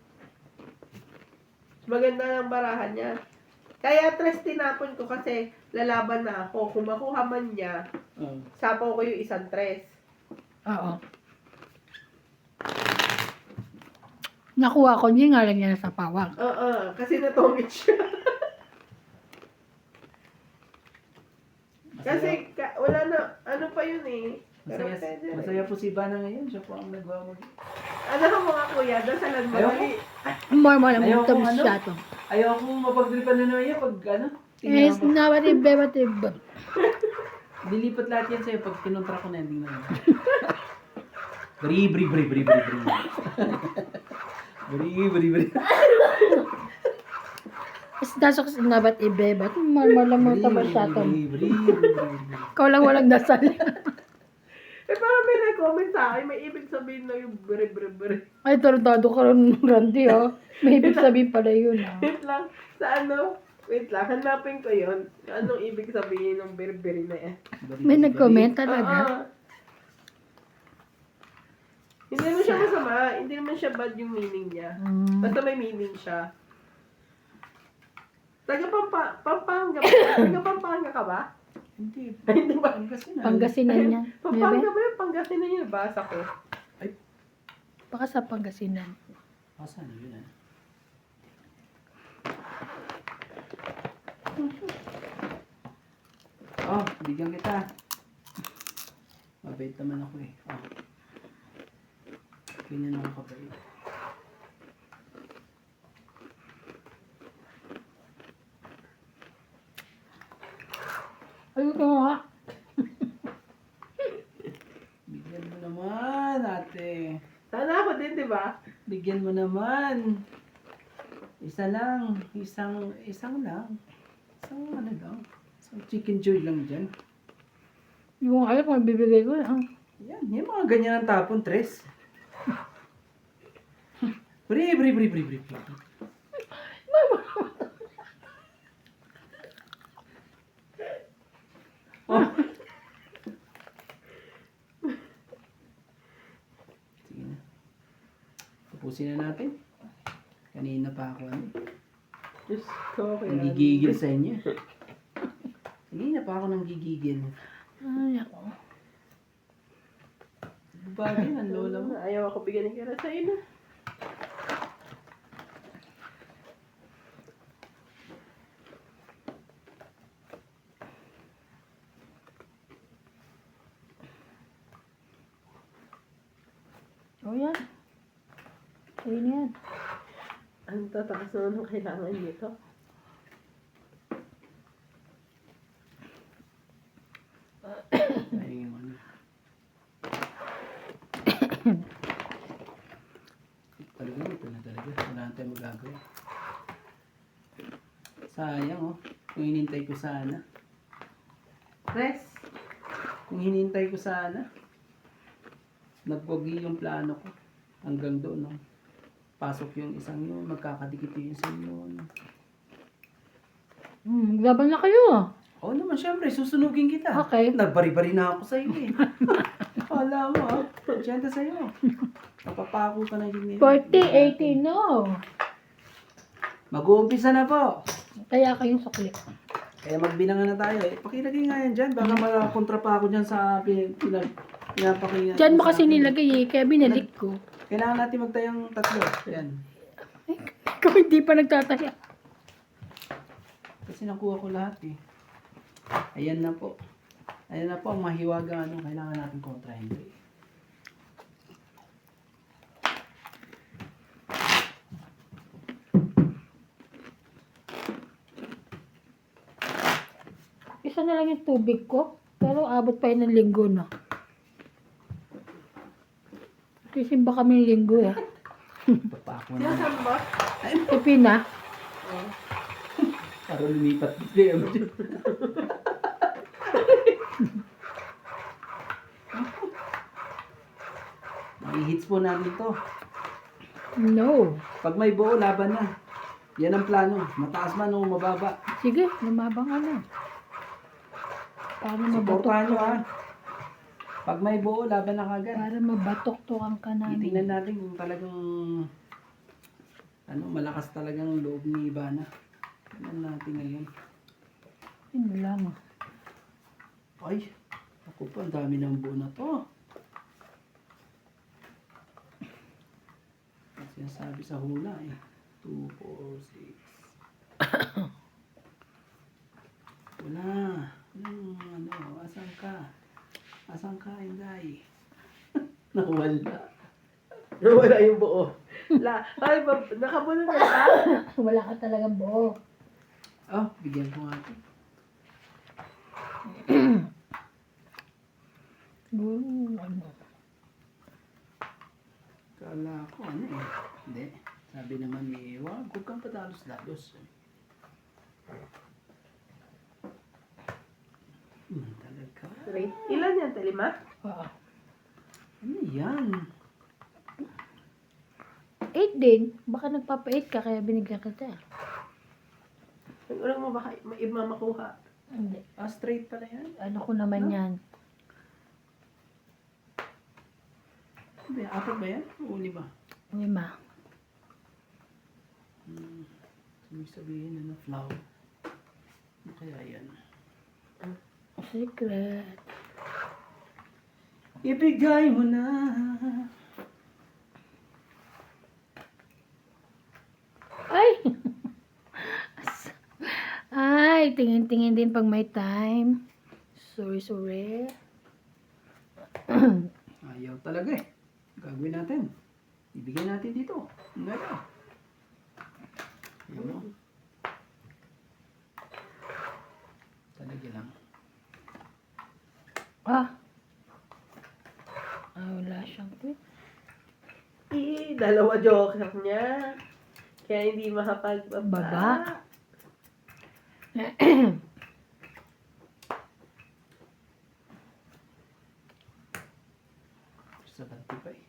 Maganda ng barahan niya. Kaya tres tinapon ko kasi lalaban na ako. Kung makuha man niya, Oo. sapaw ko yung isang tres. Oo. Nakuha ko, hindi nga lang niya sa pawang. Oo, kasi natungit siya. Kasi wala na, ano pa yun eh. Pero Masaya, pwede rin. masaya po si Ivana ngayon. Siya po ang nagwawag. Ano ka mga kuya, dasalan mo. Ayoko. Mali. More mo lang Ayaw mo kong tabi ano? siya to. Ayaw akong mapagdripan na naman yan pag ano. Yes, Tingnan mo. nawatib, bebatib. Dilipat lahat yan sa'yo pag kinontra ko na ending na yun. Bri. Bri. Is dasok sa nabat ibe, ba't more lang mo tabi siya to. Bri. Ikaw lang walang dasal. Eh parang may nag-comment sa akin, may ibig sabihin na yung bre. Ay, tarantado ka rin, Randy, oh. May ibig sabihin pala yun, ah. Wait lang, sa ano? Wait lang, hanapin ko yun. Anong ibig sabihin ng bre na yan? May nag-comment talaga. Hindi naman siya masama, hindi naman siya bad yung meaning niya. Basta may meaning siya. Taga-Pampanga ka ba? Hindi. Ay, hindi ba? Pangasinan niya. Pampanga Bebe? ba yung Pangasinan niya? Basa ko. Baka sa Pangasinan. Asan yun ah? Oh, bigyan kita. Mabait naman ako eh. Oh. Ganyan ako kabait. Ayun ko nga. Bigyan mo naman, ate. Sana ako din, di ba? Bigyan mo naman. Isa lang. Isang lang. Isang ano lang. Isang chicken joy lang dyan. Yung alam kung bibigay ko. Ah. Yan. Yung mga ganyan ang tapon, tres. Bri. Oh. Sige na. Tapusin na natin. Kanina pa ako ano. Diyos ko, kaya. Nanggigigil sa inyo. Kanina pa ako nanggigigil. Ay, ako. Bagay ng lola mo. Ayaw ako bigyan ng kira sa'yo na. yan. Sa'yo na yan. Ang tatakas naman ang kailangan nito. Ay, yung ano. Talaga, ito na talaga. Wala na tayong magagawa. Sayang, oh. Kung hinintay ko sana. Press. Kung hinintay ko sana, nagwagi yung plano ko. Hanggang doon, no? Pasok yung isang yun, magkakadikit yung isang yun. Laban na kayo. Oo naman, syempre, susunugin kita. Okay. Nagbari-bari na ako sa'yo eh. Wala mo ah. Siyenta sa'yo. Napapako ka na yun. 40, 80, no. Mag-uumpisa na po. Kaya kayong sukli. Kaya magbilangan na tayo eh. Pakilagay nga yan dyan. Baka makakontra pa ako dyan sa pinapakinggan. Diyan mo kasi nilagay eh, kaya binalik ko. Kailangan natin magtayang tatlo. Yan. Ikaw hindi pa nagtataya. Kasi nakuha ko lahat eh. Ayan na po. Ayan na po ang mahiwaga ano. Kailangan natin kontrahin. Isa na lang yung tubig ko. Pero abot pa yun ng linggo na. Sisimba kami ng linggo eh. Papako na. Nasaan ba? Pipina. Para lumipat. May-hits po natin to. No. Pag may buo, laban na. Yan ang plano. Mataas man o mababa. Sige, lumabang ka na. Para Supportahan nyo mabatok ha. Pag may buo, laban na kagad. Para mabatok-tokan ka namin. Titingnan natin kung talagang malakas talagang loob ni Ivana. Tingnan natin ngayon. Yun lang. Ay, ako po, ang dami ng buo na to. Ang sinasabi sa hula eh. 2, 4, 6. Wala. Asan ka? Asan ka, Inday? Nawala. Wala yung buo. Ay, nakabulong na ba? Wala ka talagang buo. Oh, bigyan ko nga ito. Ano? Kala ko ano eh. Hindi. Sabi naman ni wag kang padalos-dalos. Talaga. Ilan yan, Talima? Oo. Ano yan? 8 din. Baka nagpapa-8 ka kaya binigyan kita. Ang ulang mo baka iba makuha. Hindi. Ah, straight pala yan? Ano ko naman yan? Hindi, apat ba yan? O 5? 5. Ibig sabihin ano, flower. Ano kaya yan? Secret. Ibigay mo na. Ay! Ay, tingin-tingin din pag may time. Sorry. Ayaw talaga eh. Gagawin natin. Ibigay natin dito. Ang ganda. Ayaw mo. Talaga lang. Wala siyang quit. Dalawa joker niya. Kaya hindi makapagbaba. Baba. Sa banti pa eh.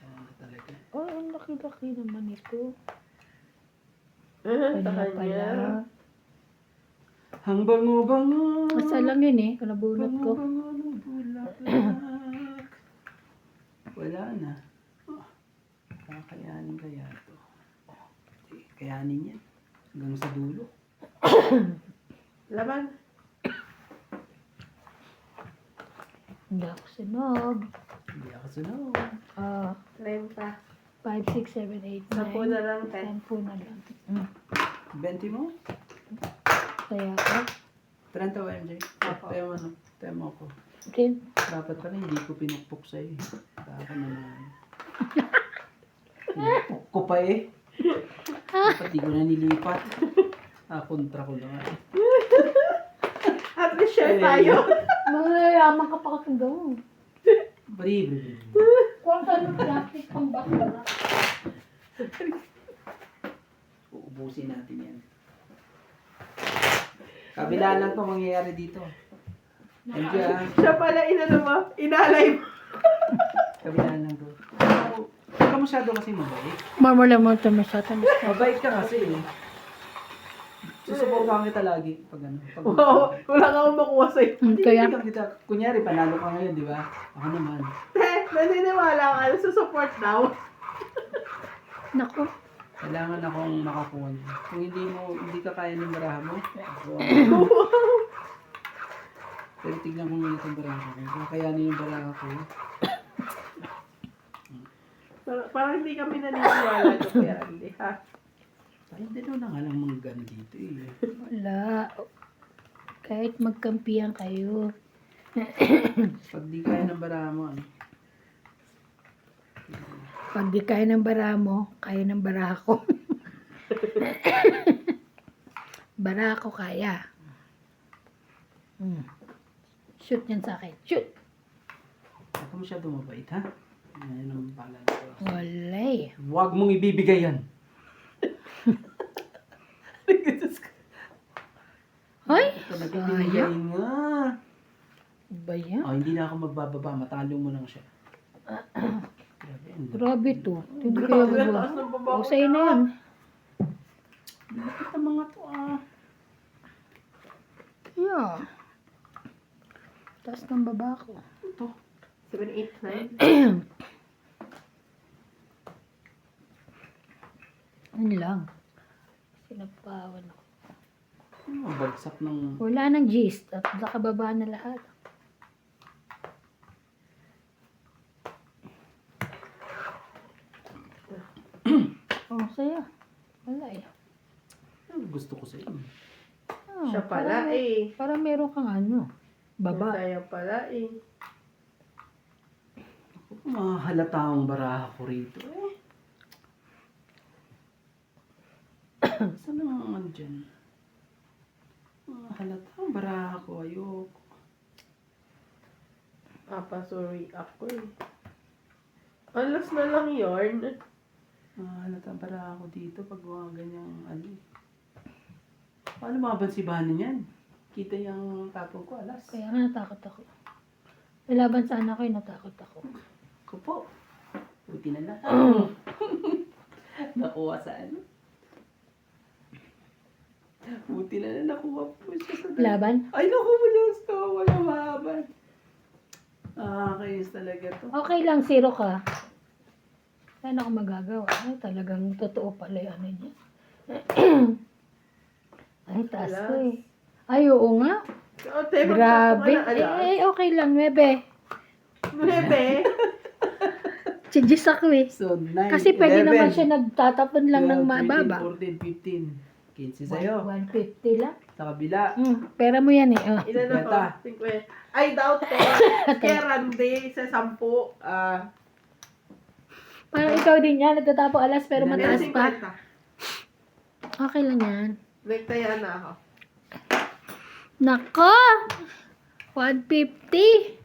Ayan na talaga. Oh, ang laki-laki naman ito. Sa Kanya kanya. pala. Ang bango-bango. Asa lang yun eh, kalabunot ko. Bango-bango ng bulaklak. Wala na. Oh, kakayanin kaya ito. Oh, kayanin yan. Hanggang sa dulo. Laban. Hindi ako sunog. Hindi ako sunod. 30. 5, 6, 7, 8, 9. 10 na lang, 10. 10 na lang. 20 mo? Kaya ako. 30 o MJ? Apo. Tayo mo, no? Tayo mo ako. Dapat pala hindi ko pinukpok sa'yo. Ako naman. Pinukpok ko pa eh. Dapat di ko na nilipat. Kontra ko lang. At least share tayo. Mayayaman ka pa kasi doon. Bari. Kung saan plastic ang bakla. Uubusin natin yan. Kabila lang to mangyayari dito. Nandiyan. Siya pala inalay mo. Kabila lang to. Huwag ka masyado kasi mabait. Marmula mo ito masyata. Mabait ka kasi eh. Susuportahan kita lagi pag ano. Pag Wow, wala ka akong makuha sa'yo. Kaya, Hindi kita. Kunyari, panalo ka ngayon, di ba? Ako naman. Naniniwala ka na support daw. naku. Kailangan akong makakuha niya. Kung hindi ka kaya ng baraha mo, ako. Pero tignan ko muna itong baraha ko. Kung kayanin yung baraha ko. Parang hindi kami naniniwala ito kaya hindi ha. Ay, dalaw na nga lang mga gun dito eh. Wala. Kahit magkampihan kayo. Pag di kaya ng baraha mo, ano? Pag di kaya ng bara mo, kaya ng bara ko. Bara ko kaya. Shoot yan sa akin. Shoot! Huwag ka masyado mabait, ha? Yan ang pala ko. Wala eh. Huwag mong ibibigay yan. Hoy! Ito nagbibigay nga. Ba yan? Oh, hindi na ako magbababa. Matalo mo lang siya. Grabe, ang Grabe to. Hindi kayo Taas magawa. ng baba O ko sa'yo na yan. Bakit ang mga to Yeah. Taas ng baba ko. Ito. 7, 8, 9. Ano lang. Sinapawan ako. Ano, bagsak ng... Wala nang gist. At nakababa na lahat. Oh, sa'yo. Wala eh. Ano gusto ko sa iyo? Oh, Siya pala eh. Parang meron kang ano. Baba. Masaya pala eh. Mahalata ang baraha ko rito eh. Saan ang ano dyan? Mahalata ang baraha ko. Ayoko. Sorry ako eh. Alas na lang yarn. Mahalata ang baraha ko dito pag mga ganyang ano eh. Paano mabansibahan yan? Kita yung tapong ko, alas. Kaya nga natakot ako. Ilaban sana ko, natakot ako. Ako po. Buti na lang. Nakuha sa ano? Buti na lang nakuha po siya sa Laban? Ay, naku, malas ko. Wala mahaban. Kayos talaga to. Okay lang, zero ka. Saan ako magagawa? Ay, talagang totoo pala yung ano niya. Ay, taas Wala. ko eh. Ay, oo nga. Oh, te, Grabe. magpapakala alas. Okay lang, 9. 9. Chigis ako eh. So, 9, Kasi pwede 11, naman siya nagtatapon lang ng 12, mababa. 13, 14, 15. 15 sa'yo. 150 lang. Sa kabila. Pera mo yan eh. Oh. Ilan na Beta. to? 50. Ay, doubt te. Kaya Randy sa 10. Parang ikaw din yan, nagtatapo alas pero Ilan mataas pa. 50. Okay lang yan. Nagtaya na ako. Nako! 150.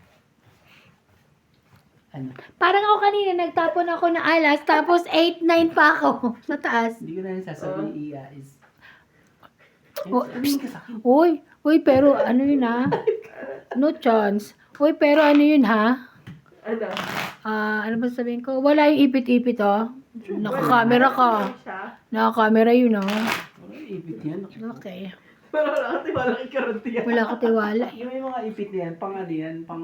Ano? Parang ako kanina, nagtapon ako na alas, tapos 8, 9 pa ako sa taas. Hindi ko na rin sasabihin is. Oh, Sabihin ka sa akin. Uy, pero ano yun ha? No chance. Uy, pero ano yun ha? Ano? Ano ba sabihin ko? Wala yung ipit-ipit oh. Naka-camera ka. Siya. Naka-camera yun oh. Wala, ipit yan. Okay. Pero wala ka tiwala kay Randy. Wala ko tiwala eh. Yung mga ipit na yan, pang ano yan, pang